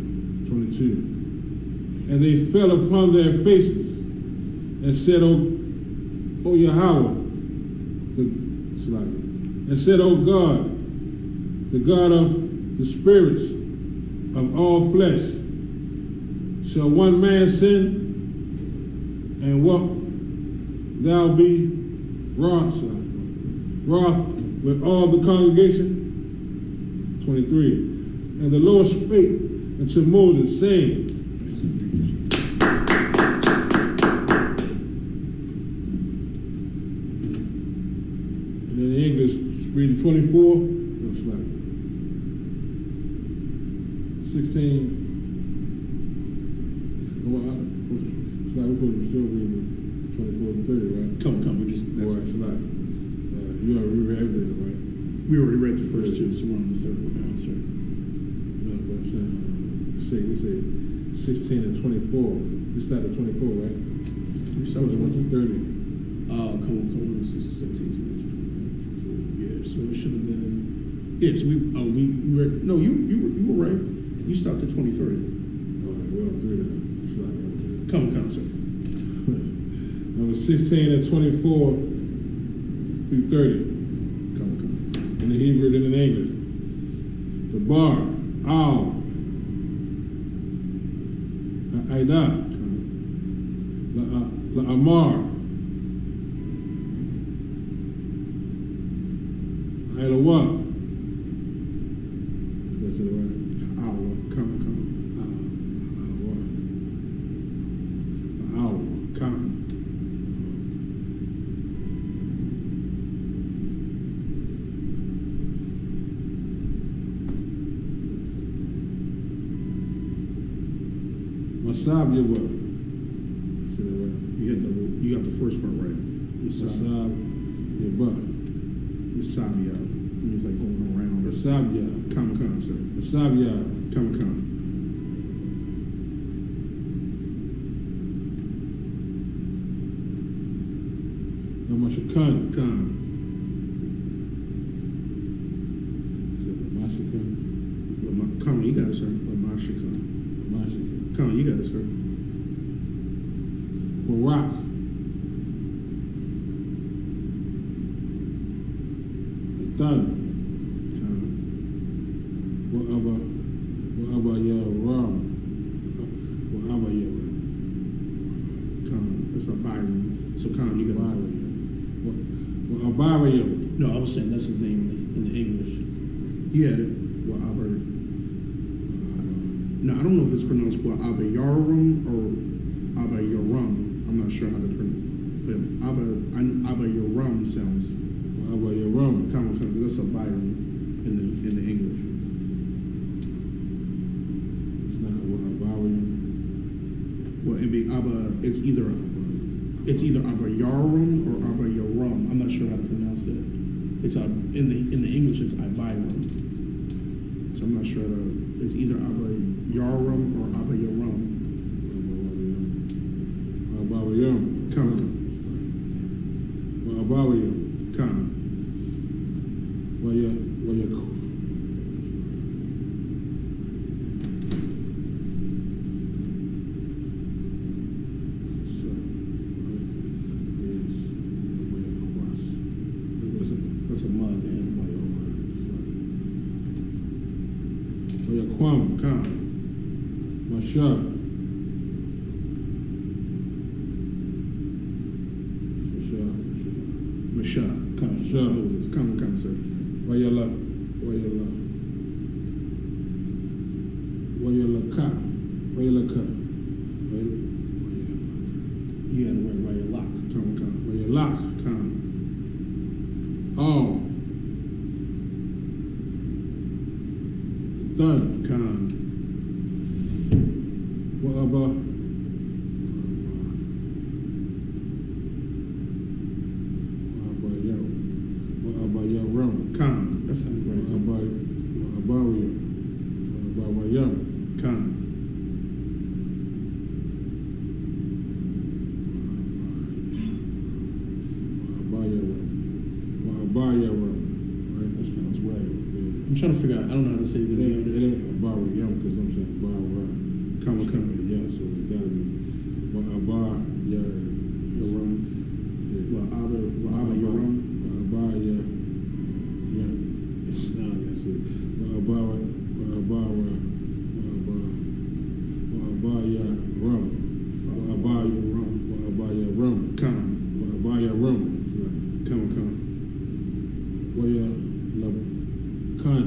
22. And they fell upon their faces and said, O Yahweh, and said, O God, the God of the spirits of all flesh, shall one man sin, and wilt thou be wroth with all the congregation? 23. And the Lord spake unto Moses, saying, and in the English, reading 24, 16. We still reading 24 to 30, right? Come. We just. You already read everything, right? We already read the first two, so we're on the third one now, sir. No, but let's say 16 and 24. We started 24, right? We started at 30. Come. This is 17. Yeah, so it should have been. Yes, we read. No, you were right. You stopped at 23. All right, well, 3 then. Come, sir. Number 16 and 24 through 30. Come. In the Hebrew and in the English. The bar, al, aida, la amar, ailawa. Is that it right? Awa. Come. Come. Masab Yawa. You got the first part right. Masab Yawa. Masabia. Means like going around. Masabya. Come, sir. Masabya. Come. Namashakan. Come. Is it Namashakan? Come, you got it, sir. Lamashika. Namashakan. Come, you got it, sir. Barak. Done. Whatever your ram. Whatever your Come. That's a Byron. So come, you got it. Abario. No, I was saying that's his name in the English. You had it. Well, Albert. No, I don't know if it's pronounced well Abayarum or Abayarum. I'm not sure how to pronounce it. But Abayarum sounds. Abayarum. Come, because that's a Byron in the English. It's not Abario. Well, it'd be it's either Abayarum or Abayarum. I'm not sure how to pronounce that. It's in the English it's Abayarum. So I'm not sure. It's either Abba Yarum or Abba Yarum. Abba Yarum. Come. Abba Yarum. Come. Well, you That's a mud and Well, you Kwam. come. Masha. Masha. Come. Masha. Moses. Come, sir. Well, you la ka. You had to wait while you lock. Come. Well, you lock. Come. Oh. Done. Come. What about your rum? Come. That sounds What right. about your Come. What about your rum? Right? That sounds right. I'm trying to figure out. I don't know how to say the It name. ain't about your because I'm saying about Come. Yeah, so it's gotta be what about your rum? Well, Abba Yarum. About your it's not that's it. What about your rum? What about your rum? What about your rum? Come. What about your rum? Come. What your con?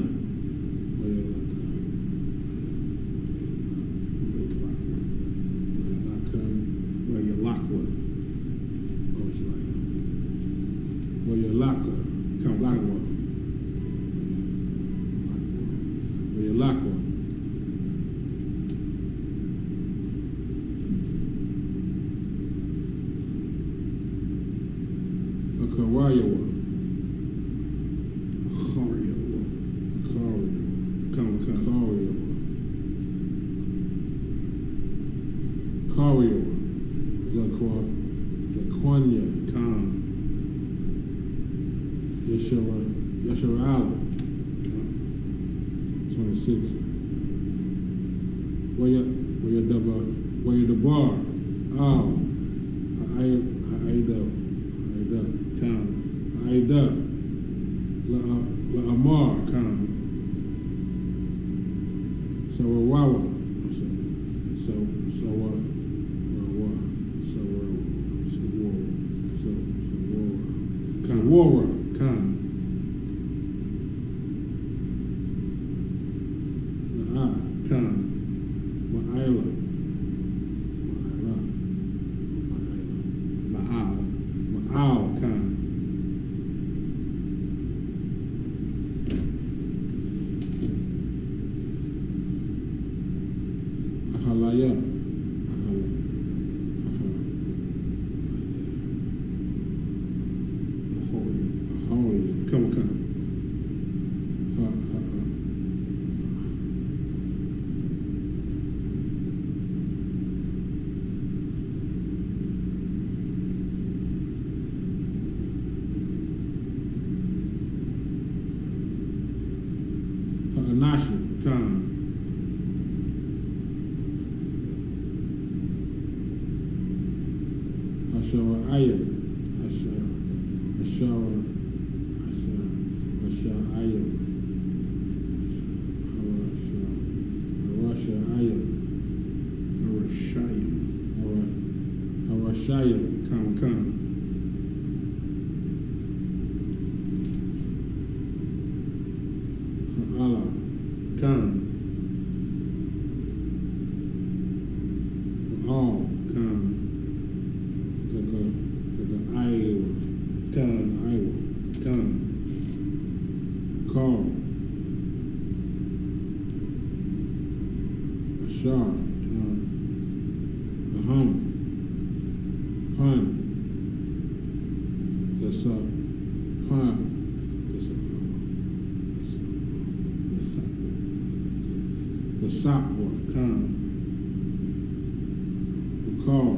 What your Well, you lock what? Well, your locker. Come. Lock one. Well, your lock one. A Kawaya one. Hario. Kawaya. Come. Kawaya one. Kawaya one. The Kwanya. Come. Yeshua Allah. 26. Where you the bar? Oh, Come. Aida. La Amar. Come. So Wawa. Wara. Come. Come. Ma'ila. Ma'al. Come. Ahalaya. Come. Nashi. Come. Ashara Aya. Ashara Aya. Arasha Aya. Arashayim. Arashaya. Come. Allah. Come. All. Come. To the Iowa. Come. Come. Call. Ashar. Pun. That's up. Pun. Sapwa, Khan, Bakal,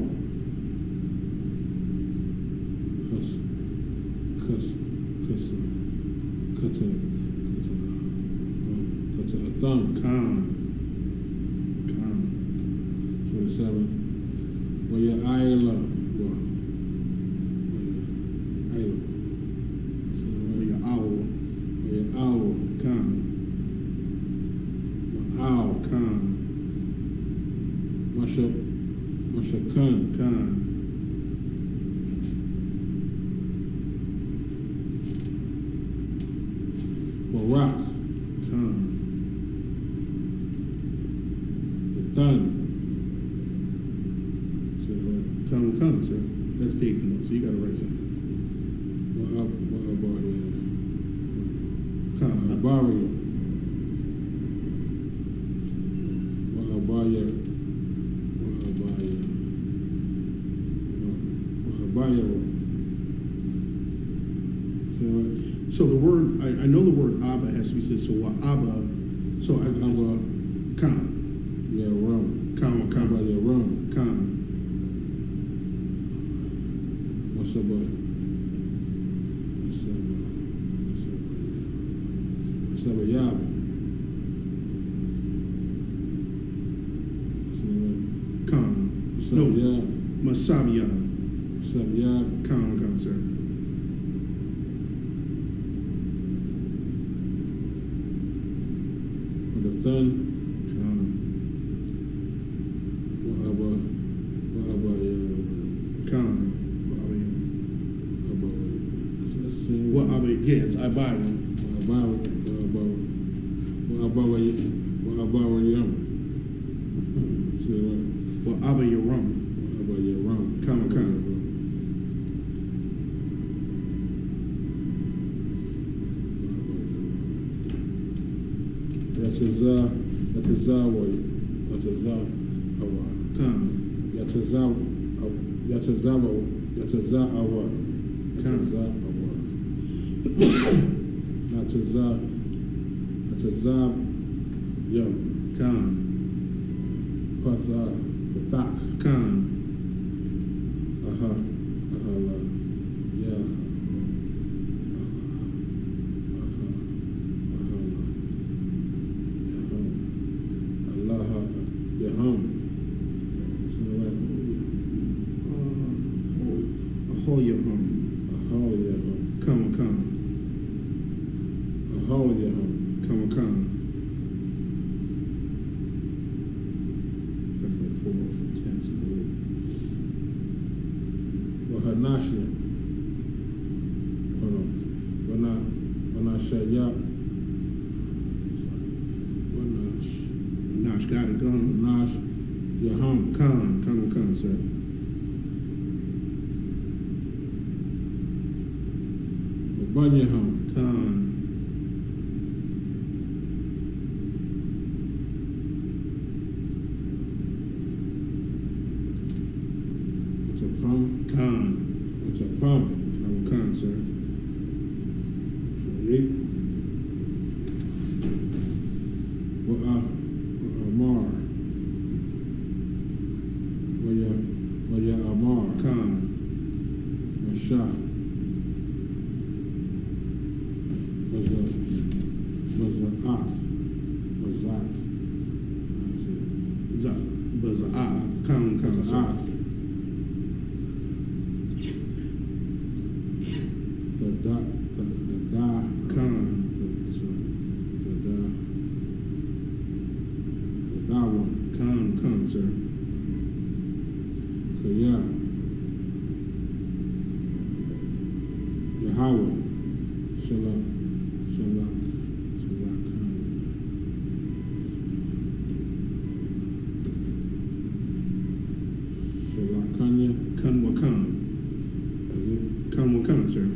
Atham, Khan, 27. Where your Isla, your owl, where your Owl, Khan, Owl, Khan, Masha Khan, Khan, Barak, Khan, the Thun, Khan, sir. That's Dayton, though, so you got to write something. what about here? Khan, Barrio. What about your? So the word, I know the word Abba has to be said, so Abba, so Abba, Khan, yeah, rum. Khan, How about your rum? Khan, What's about? What's about Yab? Khan, What's no, up, Yab? Masabiya, What's up, Yab? Khan, sir. With the Thun? Khan, What about your? Khan, well, Abba, yes, I buy one. What about where you? See what? Well, Abba, your rum. What about your rum? Khan. That's a Zawa. Khan, That's a Zawa. Yum. Khan, Plus Batak. Khan, Yeah. Allah, Yahum. Ahoyahum, Khan, Khan. That's like 4 from 10. Well, Hanashia. Hold on. When I said Yap. Nash got it, Khan. Nash, Yahum. Khan, sir. Bunyahum. Khan, It's a pump. Khan, It's a pump. Khan, sir. 28. Amar. Where you Amar. Khan, Masha. Was a Ath. Was that? Khan, sir. Ath. The da. Khan, The da one. Khan, sir. Kaya. Yahweh. Shalak. Shalakanya. Khan, Is it? Khan, sir.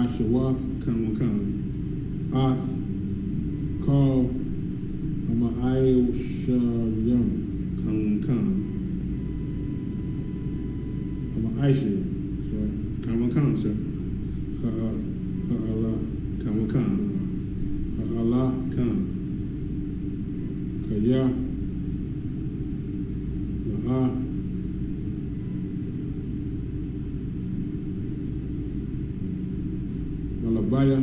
Ashawaf. Khan. As. Call. Ama Ayushayam. Khan. Malabaya.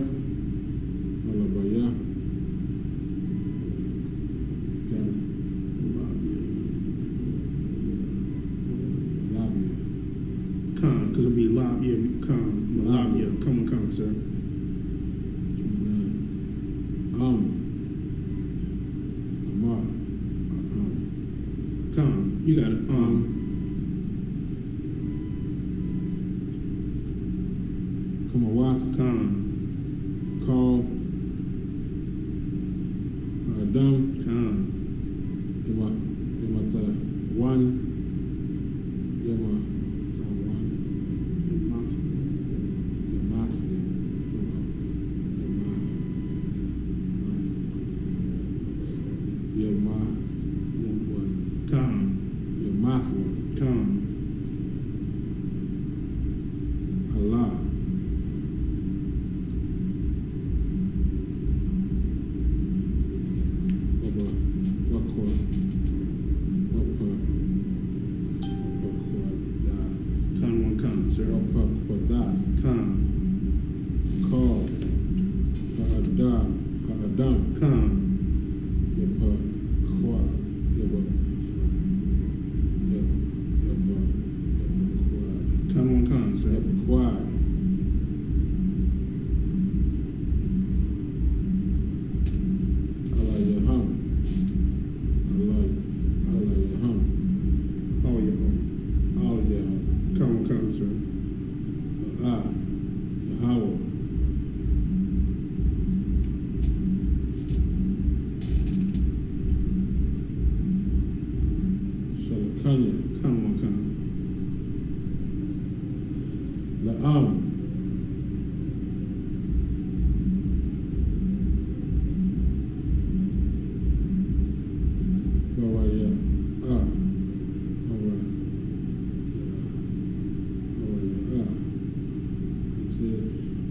Con, because it'll be lob, yeah, lob, yeah, come on, sir. Con, you got it. Come on, watch. Call. Done. One. Allah.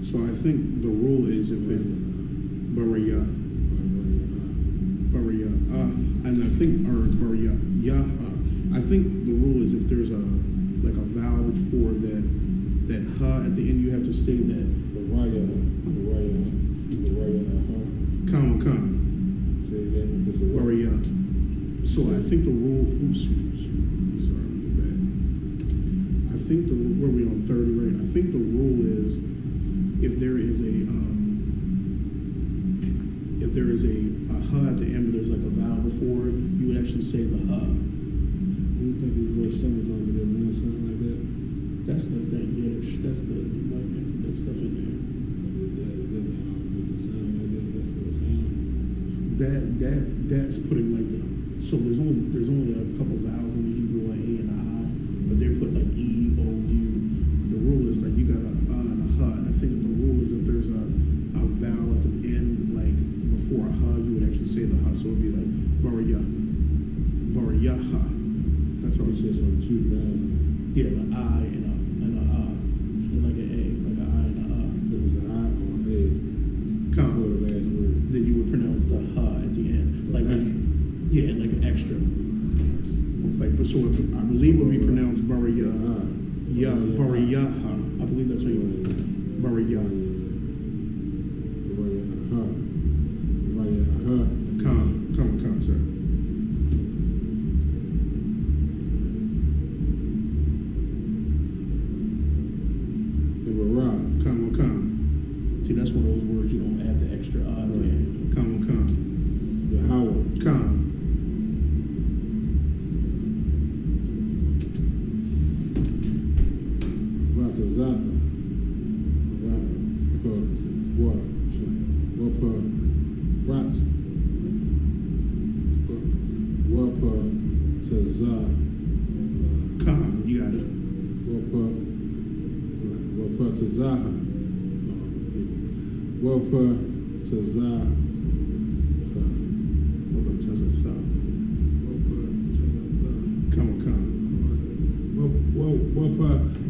So I think the rule is if it Baraya, and I think Baraya, I think the rule is if there's a vowel for that ha at the end, you have to say that Baraya. Come. Say again, if it's a Baraya. So I think the rule. Sorry, I'm bad. I think where are we on 30, right? I think the rule is if there is a ha at the end, but there's like a vowel before it, you would actually say the ha. You think these little symbols over there mean something like that? That's that Yiddish. That's the you might have to put that stuff in there. That's putting like the so there's only a couple vowels in the Hebrew, like a and a I, but they're put like e, o, u. The rule is like you got a and a ha. And I think the rule is if there's a vowel at the end, like before a ha, you would actually say the ha. So it'd be like Barayaha. That's how it says on two vowels. Yeah, the I and a and like an a, like an I and a. It was an I or a. Come. Then you would pronounce the ha at the end, like an extra. Like so, I believe when we pronounce Barayaha, I believe that's how you Barayaha. Come, sir. Come. See, that's one of those words you don't add the extra I at the end. Come. Yahweh. Come. Ratazata. Rats. Come, you got it.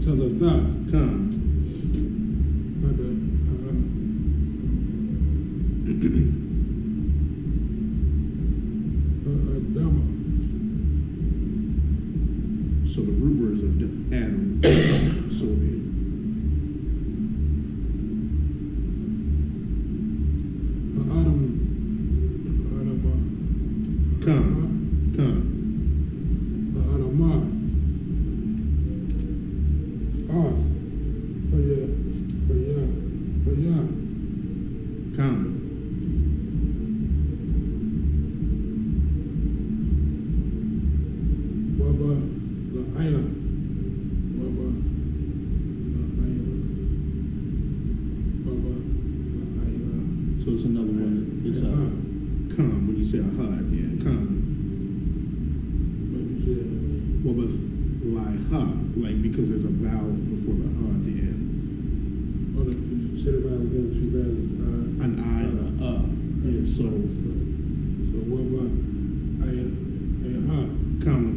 Tazaha. Come. So the root words of Adam, disobedient. So it's another one. It's come when you say aha at the end. Come. What about like ha? Like because there's a vowel before the ha at the end. Oh, you said about again two vowels. An I and a yeah. So what about I ha? Come.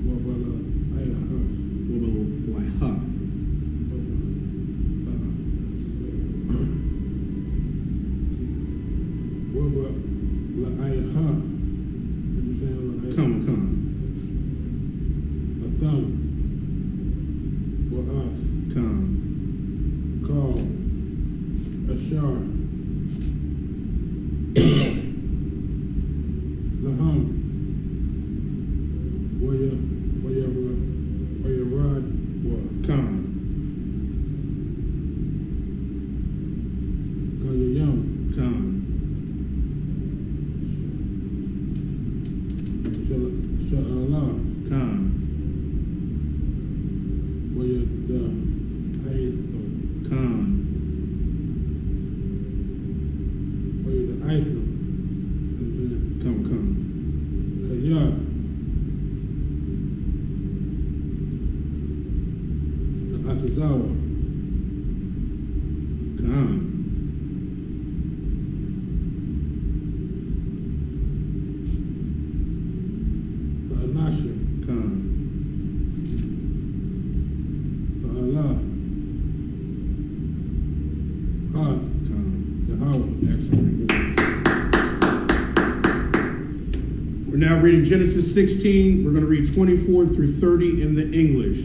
What about I ha? What about like ha? What about la I ha? Come. A thumb. What us? Come. Call. A shar. The hum. Where your rod was. Come. Cause you're young. Come. Sha'Allah. Come. Where your the ice. Come. Where your the ice. Come. Cause yeah. The Atazawa. Come. The Anasha. Come. The Allah. Us. Come. Yahweh. Excellent. We're now reading Genesis 16. We're going to read 24 through 30 in the English.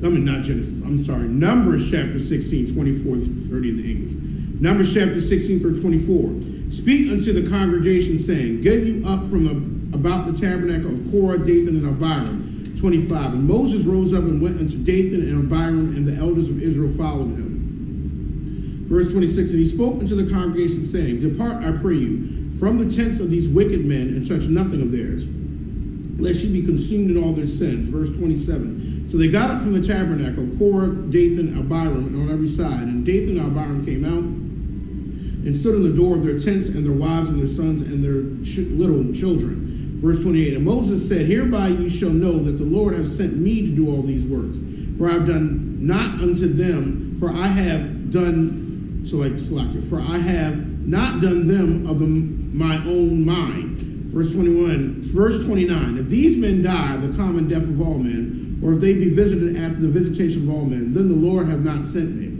I mean, not Genesis. I'm sorry. Numbers chapter 16, 24 through 30 in the English. Numbers chapter 16 through 24. Speak unto the congregation, saying, Get you up from about the tabernacle of Korah, Dathan, and Abiram. 25. And Moses rose up and went unto Dathan and Abiram, and the elders of Israel followed him. Verse 26. And he spoke unto the congregation, saying, Depart, I pray you, from the tents of these wicked men, and touch nothing of theirs, lest ye be consumed in all their sins. Verse 27. So they got up from the tabernacle, Korah, Dathan, Abiram, and on every side. And Dathan and Abiram came out and stood in the door of their tents, and their wives and their sons and their little children. Verse 28. And Moses said, Hereby you shall know that the Lord hath sent me to do all these works. For I have done not unto them, for I have done, for I have not done them of my own mind. Verse 21. Verse 29. If these men die the common death of all men, or if they be visited after the visitation of all men, then the Lord hath not sent me.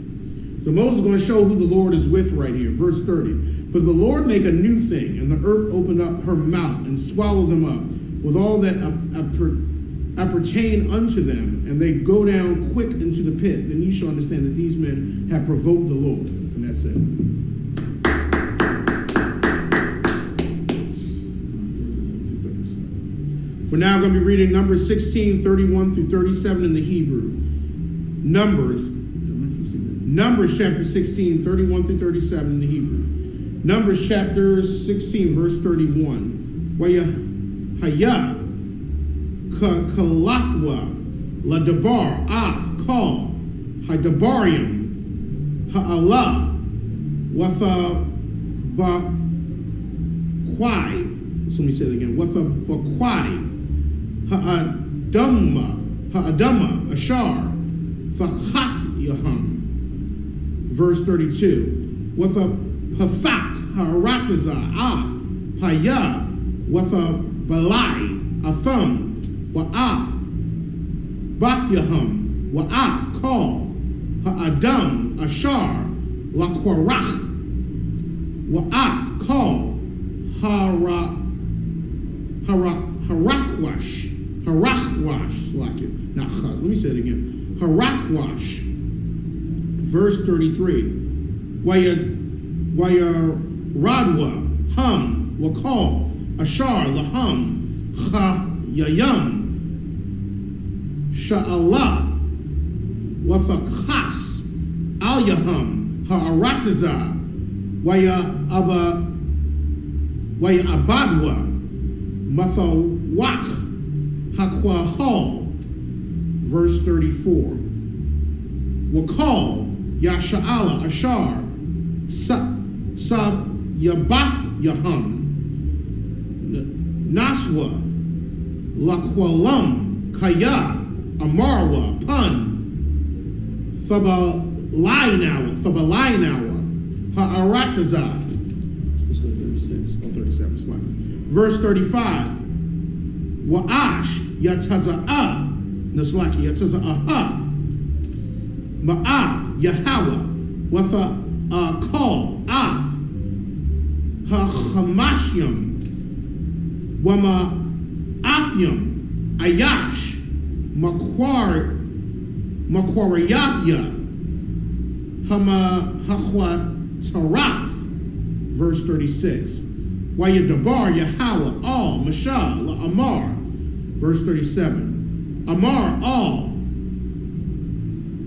So Moses is going to show who the Lord is with right here. Verse 30. But the Lord make a new thing, and the earth opened up her mouth and swallowed them up with all that appertain unto them, and they go down quick into the pit. Then ye shall understand that these men have provoked the Lord. And that's it. We're now going to be reading Numbers 16, 31 through 37 in the Hebrew. Numbers chapter 16, 31 through 37 in the Hebrew. Numbers chapter 16, verse 31. Waya haya kalathwa la dabar af kal hadabarium ha'ala watha bakwai. So let me say it again. Watha bakwai ha'adama ashar fachath yaham. Verse 32. Watha Hafak, Harataza, Af, Paya, Watha Balai, Atham, Wa'af, Bathyaham, Wa'af, Kal, Ha'adam, Ashar, Lakwarach, Wa'af, Kal, Haratha, Harakwash, like it. Not chaz. Let me say it again. Harakwash, verse 33. Waya Radwa, Hum, Wakal, Ashar, Laham, Cha Yayam, Sha'Allah, Wathakas, Al Yaham, Ha'arataza, Waya Abadwa, Mathawak, Hakwahal, verse 34. Wakal, Yasha'ala, Ashar, Sab Yabath Yaham, Naswa, Lakwalam, Kaya, Amarwa, Pun, Thabalainawa, Ha'arataza. Let's go 36, 37, slide. Verse 35. Wa'ash, Yataza'a, Naslaki, Yataza'aha, Ma'af, Yahawa, Watha Kal, Af, Hachamashyam, Wama Afyam, Ayash, Makwarayabya, Hama Hachwa Tarath, verse 36. Wayadabar Yahawa, All, Mashah, La Amar, verse 37. Amar, All,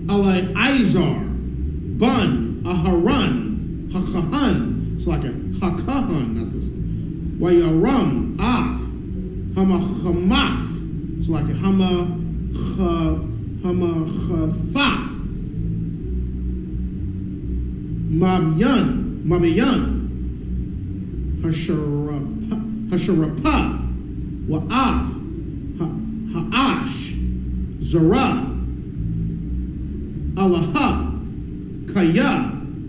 Alai Izar, Bun, Aharan, Hakahan, it's like a Hakahan, not this. Wayaram, Af, Hamachamath, it's like a Hamachafaf, Mabyan, Hasharapa, Wa'af, Ha'ash, Zara, Alaha, Kaya,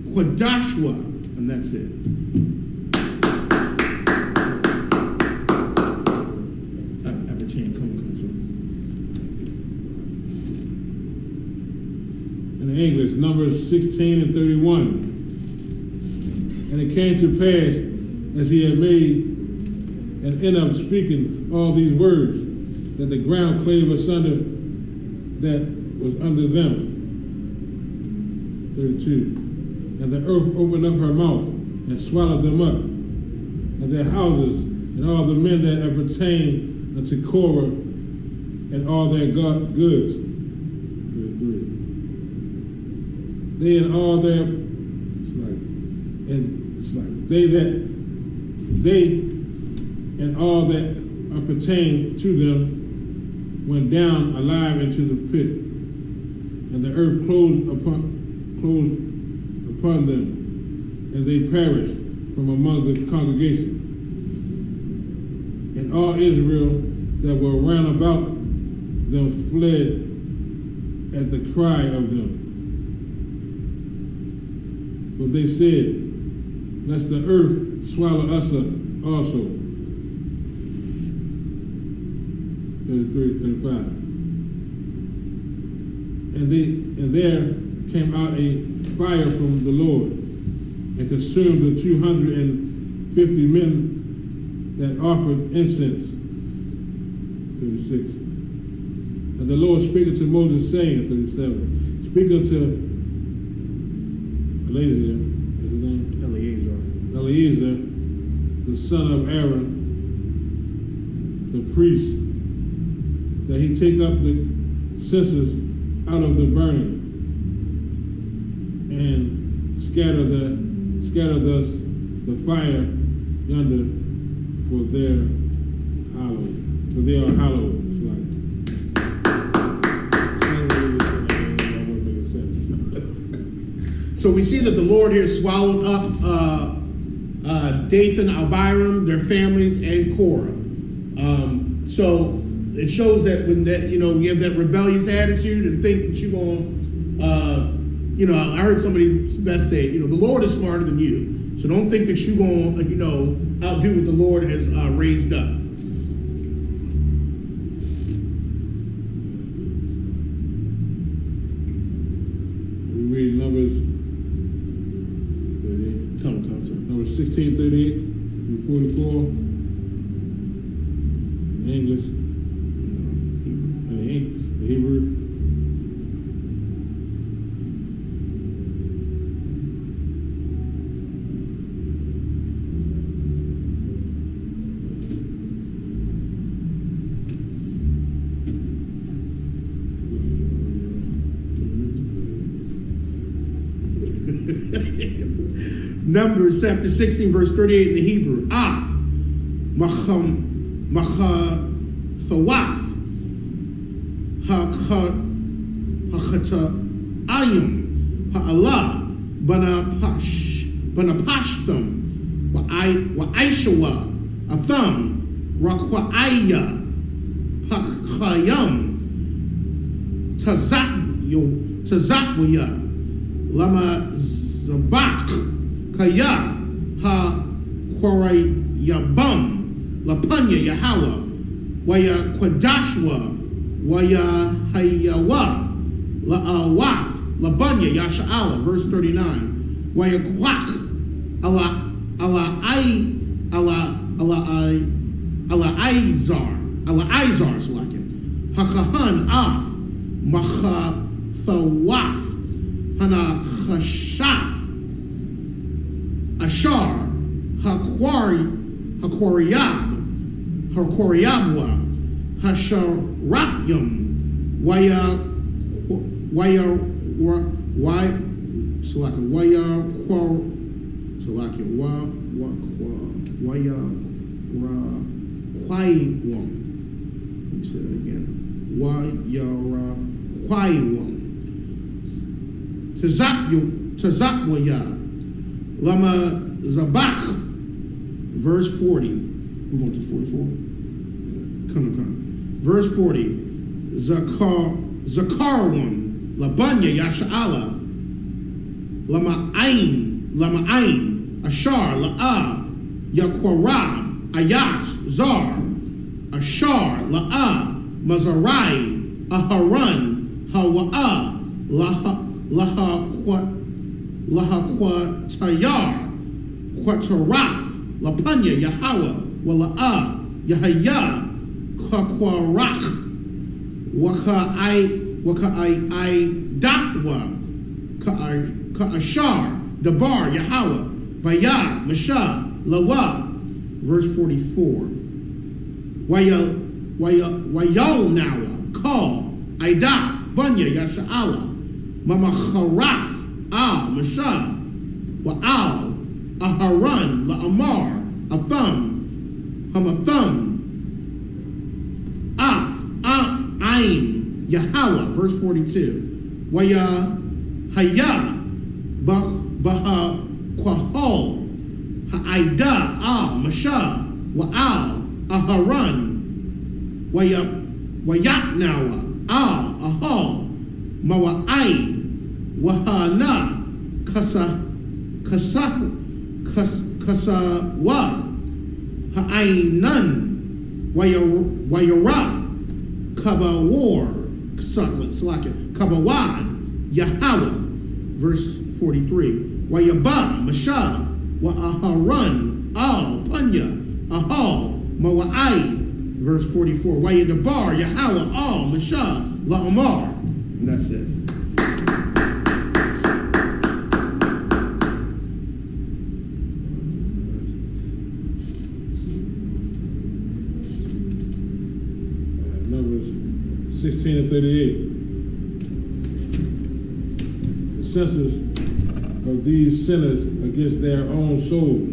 Kwadashwa, and that's it. In English, Numbers 16 and 31. And it came to pass, as he had made an end of speaking all these words, that the ground clave asunder that was under them. 32. And the earth opened up her mouth and swallowed them up, and their houses, and all the men that appertained unto Korah, and all their goods. 33. They and all their, they and all that appertained to them went down alive into the pit, and the earth closed upon them, and they perished from among the congregation. And all Israel that were round about them fled at the cry of them. But they said, lest the earth swallow us up also. 33, 35. And there came out a fire from the Lord and consumed the 250 men that offered incense. 36. And the Lord spake unto Moses, saying, 37, speak unto Eleazar, is his name? Eleazar, the son of Aaron, the priest, that he take up the censers out of the burning, and scatter thus the fire yonder, for they are hallowed. So we see that the Lord here swallowed up Dathan, Abiram, their families, and Korah. So it shows that when we have that rebellious attitude and think that you're going, I heard somebody best say, the Lord is smarter than you. So don't think that you're going to, outdo what the Lord has raised up. We read Numbers 16:38 through 44 in English. Numbers chapter 16, verse 38 in the Hebrew. Af, Machathawaf, Hachatayim, Ha'Allah, Banapashtham, Wa'aishawa, Atham, Rakwa'aya, Pachayam, Tazakwaya, Lama Zabak, Kaya, Ha Kwarayabam, Lapanya Yahawa, Waya Kwadashwa, Waya Hayawa, La'awaf, Labanya Yasha'ala, verse 39. Waya Kwak, Allah Aizar, Salakia. Hakahan Af, Machathawaf, Hana Chashaf, Ashar, Hakwariabwa, Hasharakyam, Let me say that again. Tazakwaya, Lama Zabak, verse 40. We're going to 44. Come. Verse 40. Zakarwan, Labanya Yasha'ala, Lama Ain, Ashar, La'a, Yakwara, Ayash, Zar, Ashar, La'a, Mazarai, Aharan, Hawa'a, Lahakwatayar, Quatarath, Lapanya, Yahawa, Wala'a, Yahaya, Kakwarach, Waka'ai Dathwa, Ka'ashar, Dabar, Yahawah, Bayah, Masha, Lawa, verse 44. Wayal Nawa, Kal, Aidaf, Banya, Yasha'ala, Mamacharath, Al, Masha, Wa'al, Aharan, La'amar, Atham, Hamatham, Af, Ain, Yahawah, verse 42. Waya Haya, Baha Kwahol, Ha'aida, Al, Masha, Wa'al, Aharan, Wayatnawa, Al, Ahal, Mawa'ai, Wahana, Kasawa, Ha'ainan, Wayara, Kabawar, Kabawad, Yahawah, verse 43. Wayaba, Masha, Wa'aharan, Al, Panya, Ahal, Mawa'ai, verse 44. Wayadabar, Yahawah, Al, Masha, La'amar. And that's it. Numbers 16 and 38. The censors of these sinners against their own souls.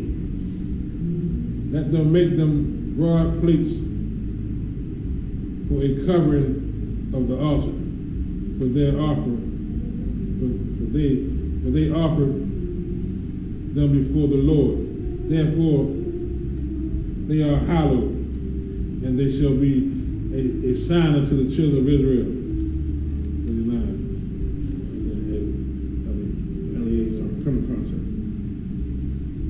Let them make them broad plates for a covering of the altar, for their offering. For they offered them before the Lord. Therefore, they are hallowed, and they shall be a sign unto the children of Israel.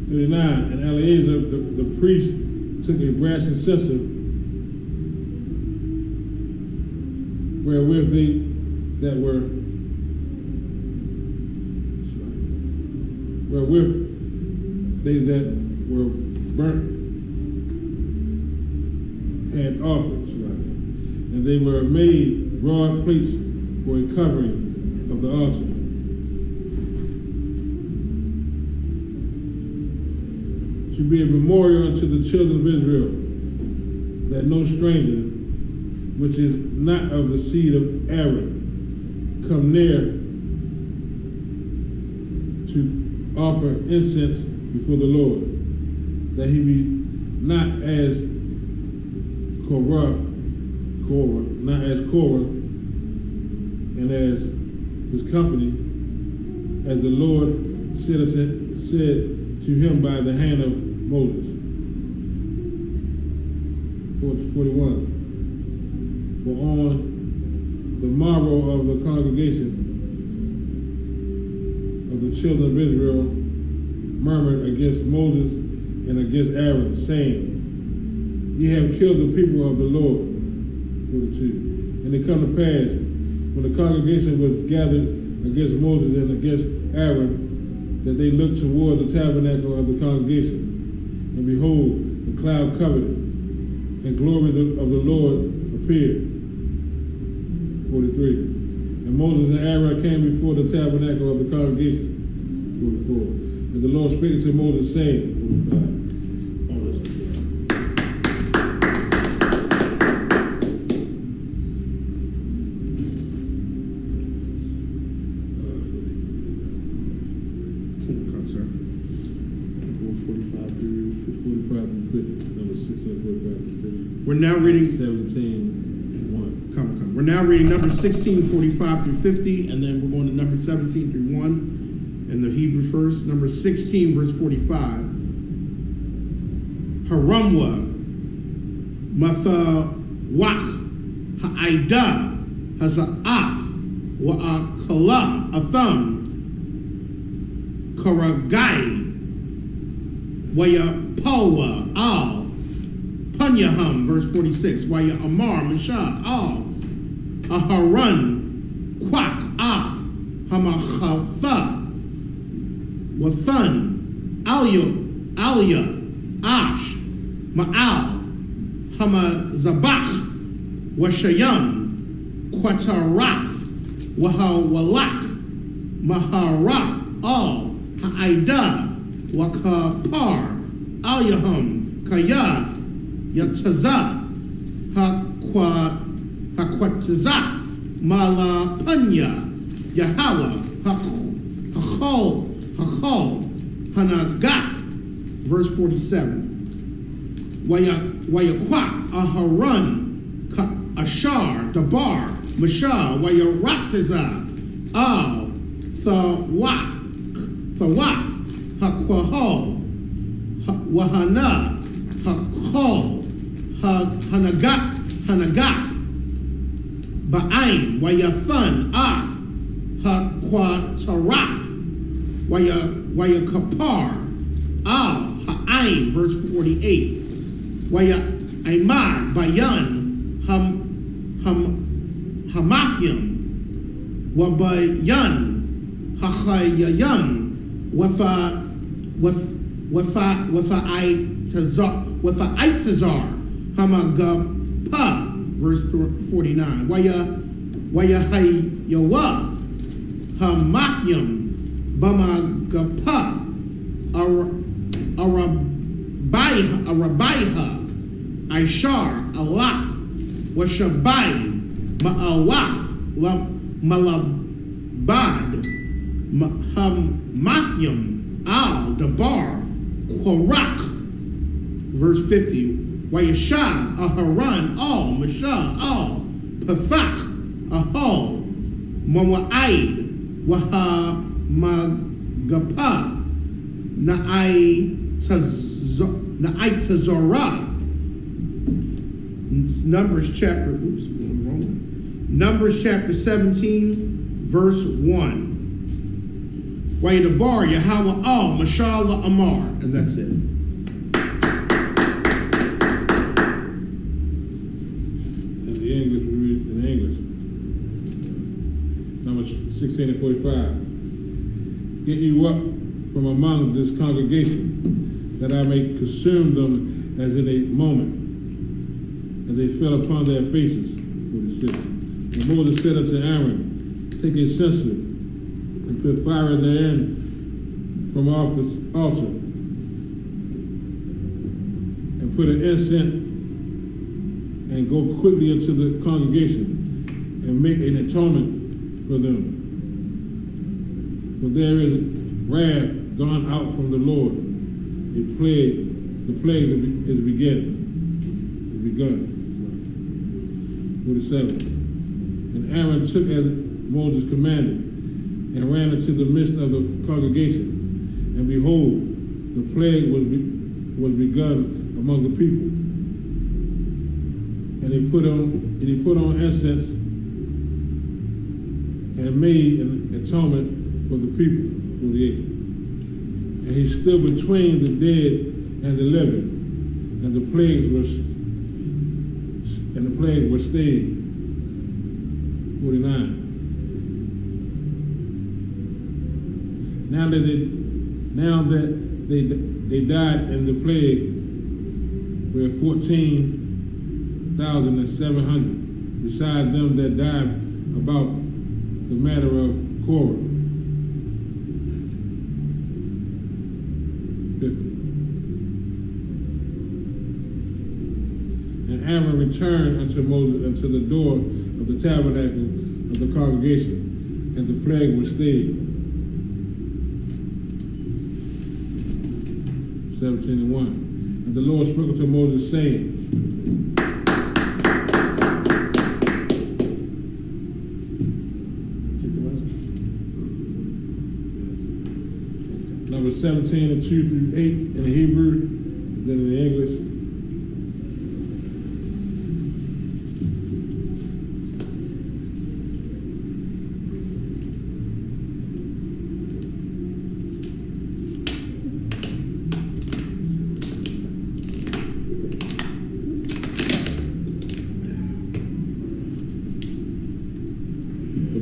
39. And Eleazar the priest took a brass censer wherewith they that were burnt had offered, and they were made broad plates for a covering of the altar. To be a memorial unto the children of Israel, that no stranger, which is not of the seed of Aaron, come near to offer incense before the Lord, that he be not as Korah, and as his company, as the Lord said to him by the hand of Moses. 41. For on the morrow of the congregation of the children of Israel murmured against Moses and against Aaron, saying, Ye have killed the people of the Lord. 42. And it come to pass, when the congregation was gathered against Moses and against Aaron, that they looked toward the tabernacle of the congregation, and behold, the cloud covered it, and glory of the Lord appeared. 43. And Moses and Aaron came before the tabernacle of the congregation. 44. And the Lord spake to Moses, saying, 45. We're now reading 17:1. Come. We're now reading Numbers 16:45 through 50, and then we're going to Numbers 17 through 1 in the Hebrew first. Numbers 16, verse 45. Haramwa, Mathawach, Ha'ida, Haza'ath, Wa'akala, Atham, Karagai, Wayapawa, Al, Punyahum, verse 46. Waya Amar, Mashah, Al, Aharan, Quak, Af, Hamachatha, Wathan, Aliyah, Ash, Ma'al, Hamazabach, Washayam, Quatarath, Wahawalak, Mahara, Al, Ha'ida, Wakapar, Alyahum, Kayat, Yatazah, Hakwatazah, Malapanya, Yahweh, Hachol, Hanagat, verse 47. Wayakwak, Aharon, Ashar, Dabar, Mashah, Wayaratazah, Al, Thawak, Hakwahol, Wahana, Hakol, Hanagat, Ba'ain, Wayathan, Af, Hakwatarath, Wayakapar, Al, Ha'ain, verse 48. Waya'imad, Bayan, Hamathim, Wabayan, Hachayayam, Watha'itazar, Hamagapa, verse 49. Wayahayawa, Hamathyam, Bamagapa, Arabaiha, Ishar, Alak, Washabai, Ma'awath, Malabad, Hamathyam, Al, Dabar, Qorak, verse 50. Wayashah, Aharan, Al, Mashah, Al, Pathak, Ahol, Mawa'id, Wahamagapa, Na'itazorah. Numbers chapter 17, verse 1. Wayadabar, Yahweh, Al, Mashallah, Amar. And that's it. In English. Numbers 16 and 45. Get you up from among this congregation, that I may consume them as in a moment. And they fell upon their faces. 46. And Moses said unto Aaron, take a censer and put fire therein from off this altar, and put an incense, and go quickly into the congregation and make an atonement for them. For there is wrath gone out from the Lord the plagues is begun. 47. And Aaron took as Moses commanded, and ran into the midst of the congregation. And behold, the plague was begun among the people. And he put on incense and made an atonement for the people. 48. And he stood between the dead and the living, and the plagues were stayed. 49. Now that they died in the plague were 14,700, besides them that died about the matter of Korah. 50. And Aaron returned unto Moses unto the door of the tabernacle of the congregation, and the plague was stayed. 17 and 1. And the Lord spoke unto Moses, saying, number 17 and 2 through 8 in the Hebrew, then in the English.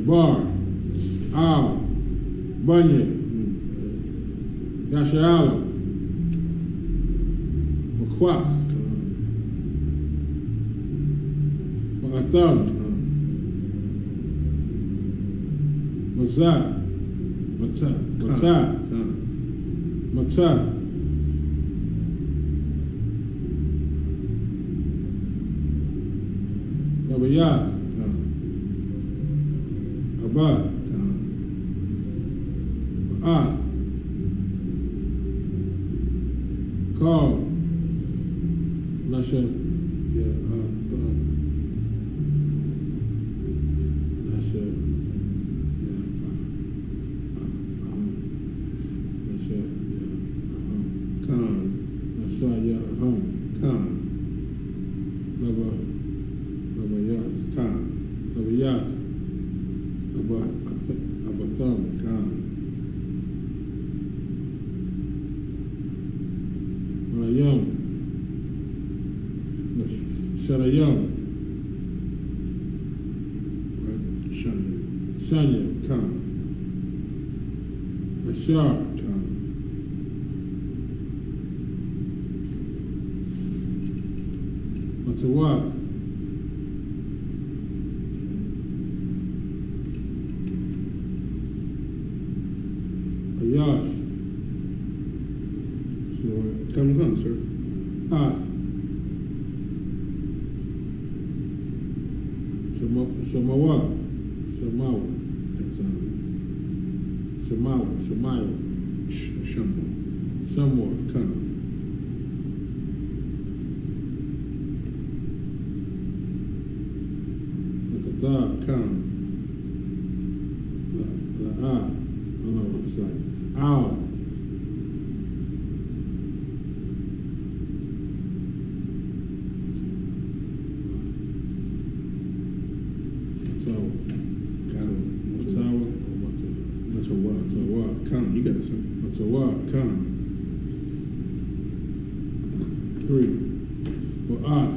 Bar, Al, Bunya, Yashala, Makwak, Ma'atam, Mazat, Mata, Nabayat, Abad, Ba'ath, Call, Nasha, Sharayam, Shanya, Ashar, Matawak, Ayash, come, sir. Ath, Shemawa, Shamwa, come. Lakatar, come. La'ah, I don't know what to say. Ow. Come, you got it, sir. Matawak, come. 3. Ba'ath,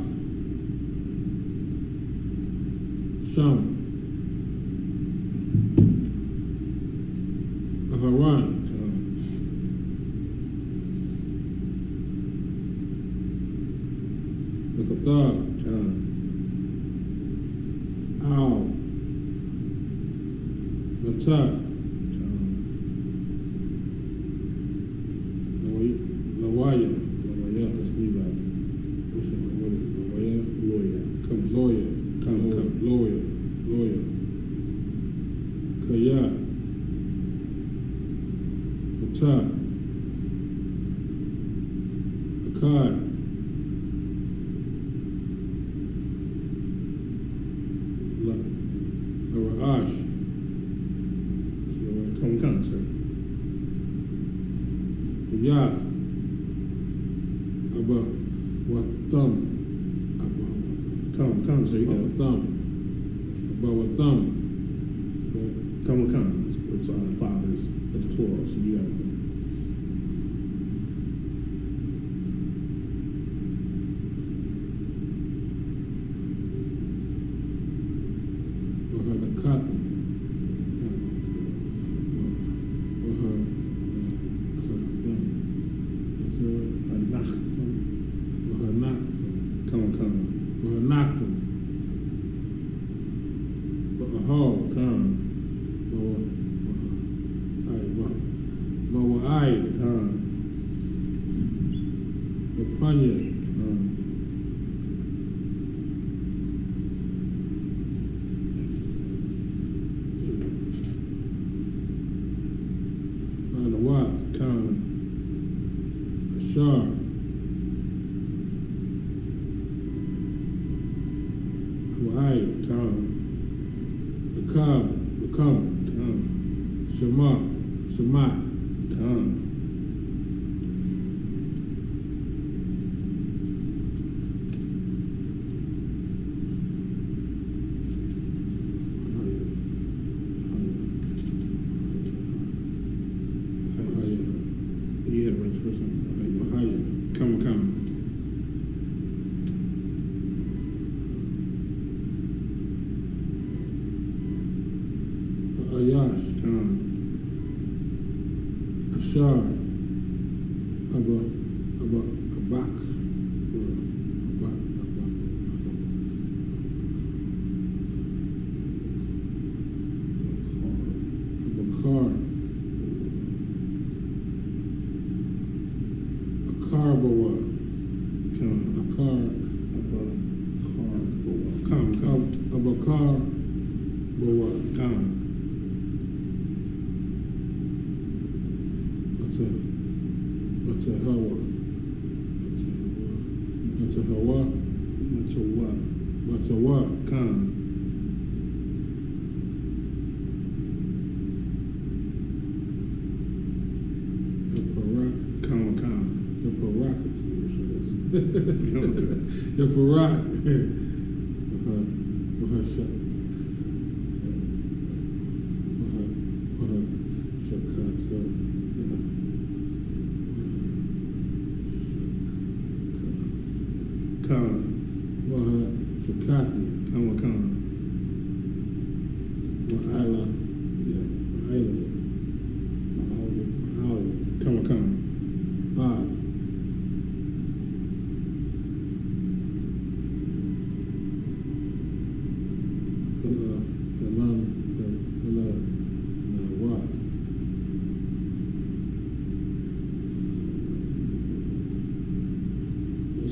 Sham, Aharan, Lakatar, Ow, Latat, Lawaya, let's leave out. What's it? What is it? Lawyer. Come, Zoya. Come. Lawyer. Kaya. Pata. Ash. Come, sir. Yas. About what thumb. Come, sir. You got About thumb. About what thumb. Come. It's fathers. It's plural, so you got it. You're for rock.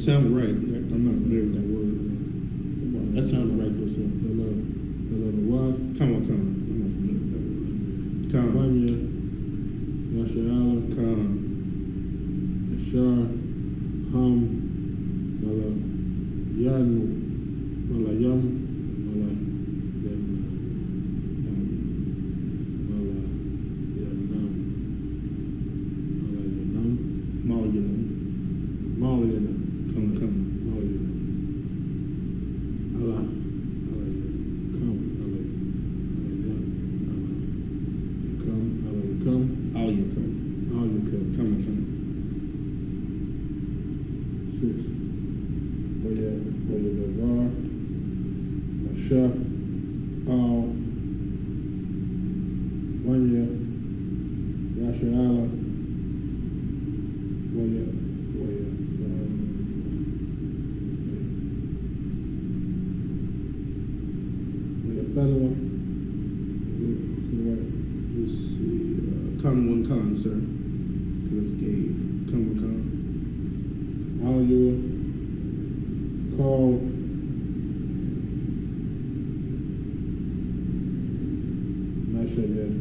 Sounds right. I'm not familiar with that word. That sounds right though, sir. The was. Come. I'm not familiar with that word. Come. Wanya. Yashala. Come. Yashar. Hum. Mala. Yanu. Mala yam. Mala. Mala. Yanam. Mala yanam. Malayanam. Malayanam. Come. Allah. All you come. Come. 6. Boya Devar. Masha. All. Wanya. Yashala. Boya. Talwa. Come, sir. Because gave. Come. How you call Masha there.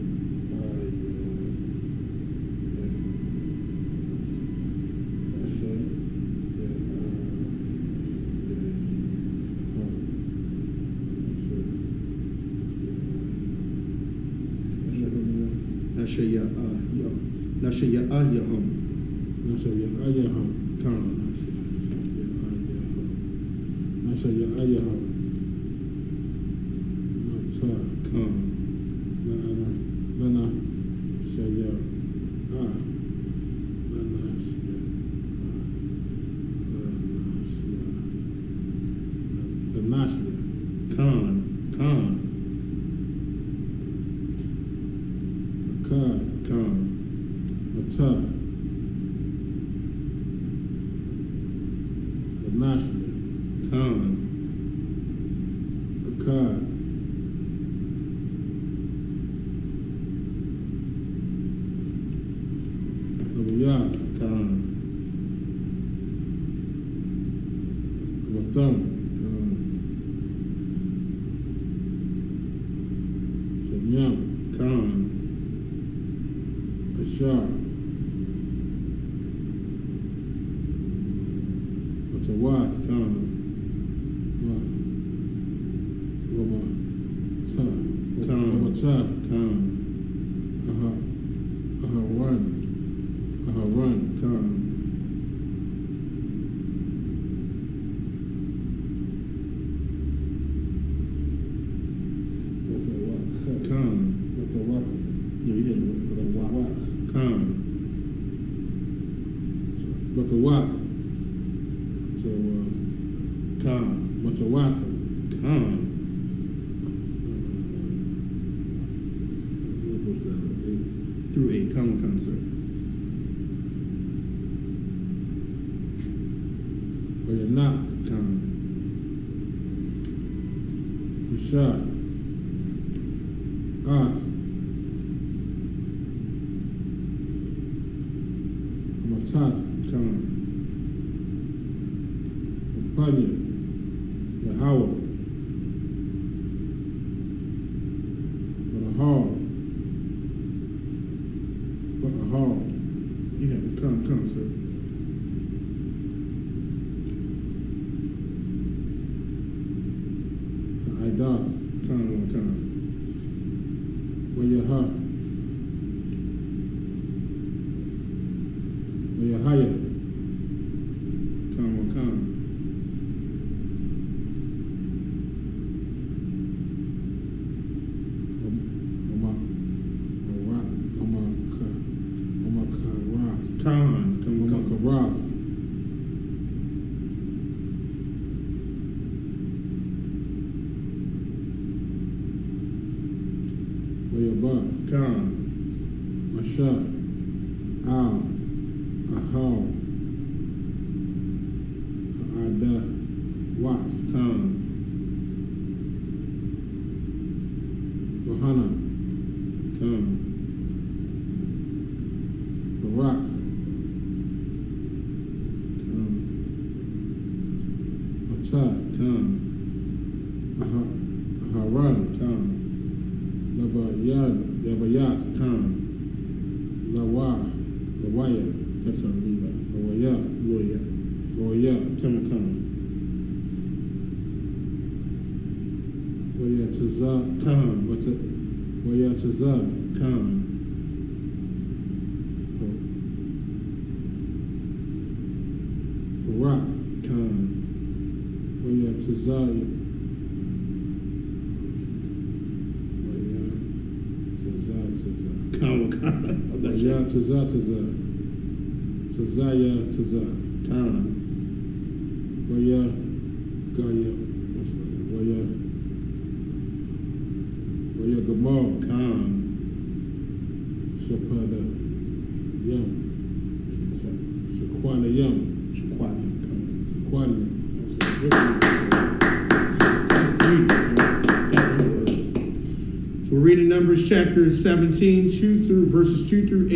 Numbers chapter 17, verses 2 through 8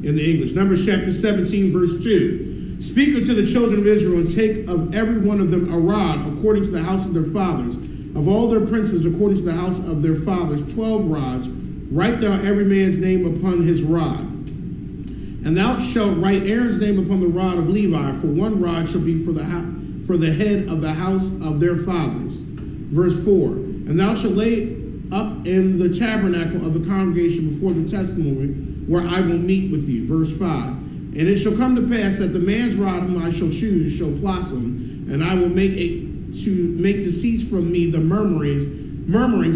in the English. Numbers chapter 17, verse 2. Speak unto the children of Israel, and take of every one of them a rod according to the house of their fathers, of all their princes according to the house of their fathers, 12 rods. Write thou every man's name upon his rod. And thou shalt write Aaron's name upon the rod of Levi, for one rod shall be for the head of the house of their fathers. Verse 4. And thou shalt lay up in the tabernacle of the congregation before the testimony, where I will meet with you. Verse 5. And it shall come to pass that the man's rod whom I shall choose shall blossom, and I will make to cease from me the murmurings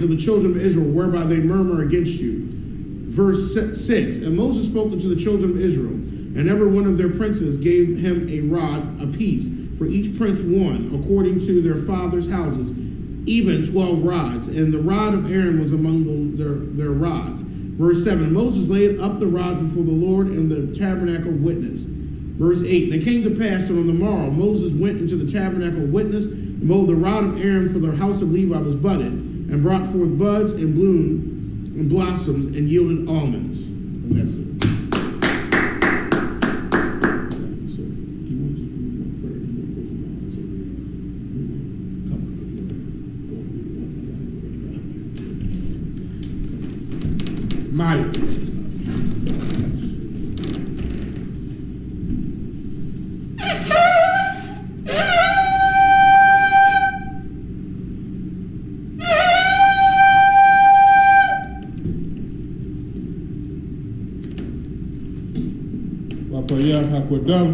of the children of Israel, whereby they murmur against you. Verse 6. And Moses spoke unto the children of Israel, and every one of their princes gave him a rod apiece, for each prince one, according to their fathers' houses, even 12 rods. And the rod of Aaron was among their rods. Verse 7. Moses laid up the rods before the Lord in the tabernacle of witness. Verse 8. And it came to pass that on the morrow Moses went into the tabernacle of witness, and behold, the rod of Aaron for the house of Levi was budded, and brought forth buds and bloom and blossoms, and yielded almonds. And that's it. Mighty. Wapaya hakodam.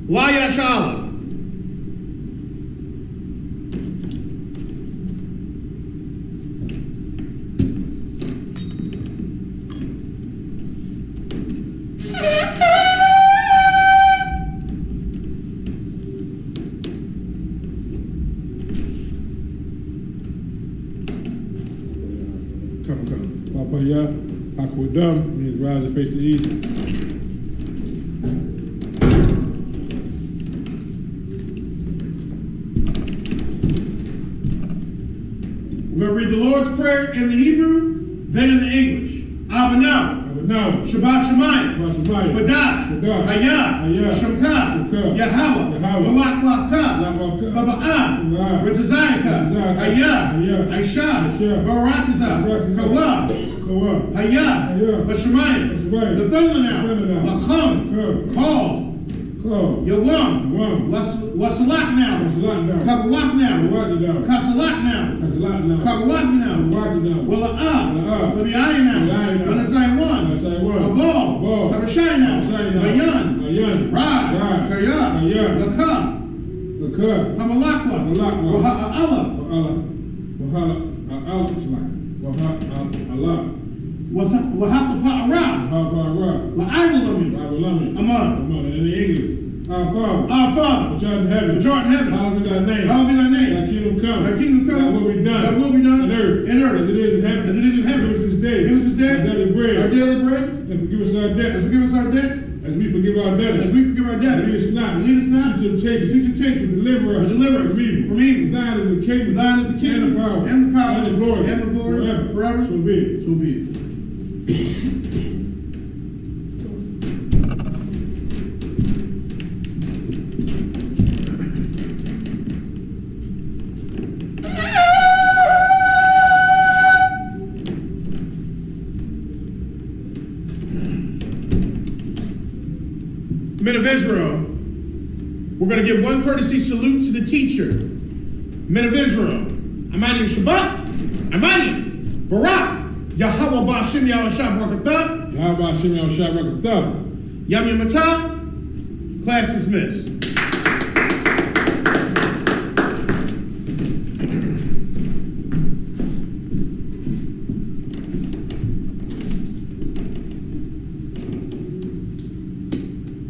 La Yashala. Come. Wapaya hakodam means rise and face the east. We're going to read the Lord's Prayer in the Hebrew, then in the English. Abba Now, Shabbat Shemayim, Badash, Hayah, Shemka, Yahweh, Malak Wachka, Chaba'ah, Ritzazayaka, Hayah, Aisha, Barakaza, Kawa, Hayah, Bashemayim, the thunder now, Lacham, Call, Yawam, Wasalak now, Kabawak now, Kasalak now, Kabawak now, Wala'ah, Fabi'ayah now, Manasai one, Abal, Habashai now, Bayan, Ra, Kaya, Lakah, Hamalakwa, Wahata Pa'ara, La'abalami, Amar. In the English. Our Father, which art in heaven, hallowed be thy name. Thy kingdom come. Thy will be done. On earth. As it is in heaven. Give us this day. Our daily bread. And forgive us our debts. As we forgive our debtors. Lead us not into temptation. Deliver us from evil. Thine is the kingdom. And the power. And the glory. Forever. So be it. Men of Israel, we're going to give one courtesy salute to the teacher. Men of Israel, Amani Shabbat, Amani, Barak, Yahweh Ba'Shem Yahushua Barakatah, Yam Yamata, class dismissed.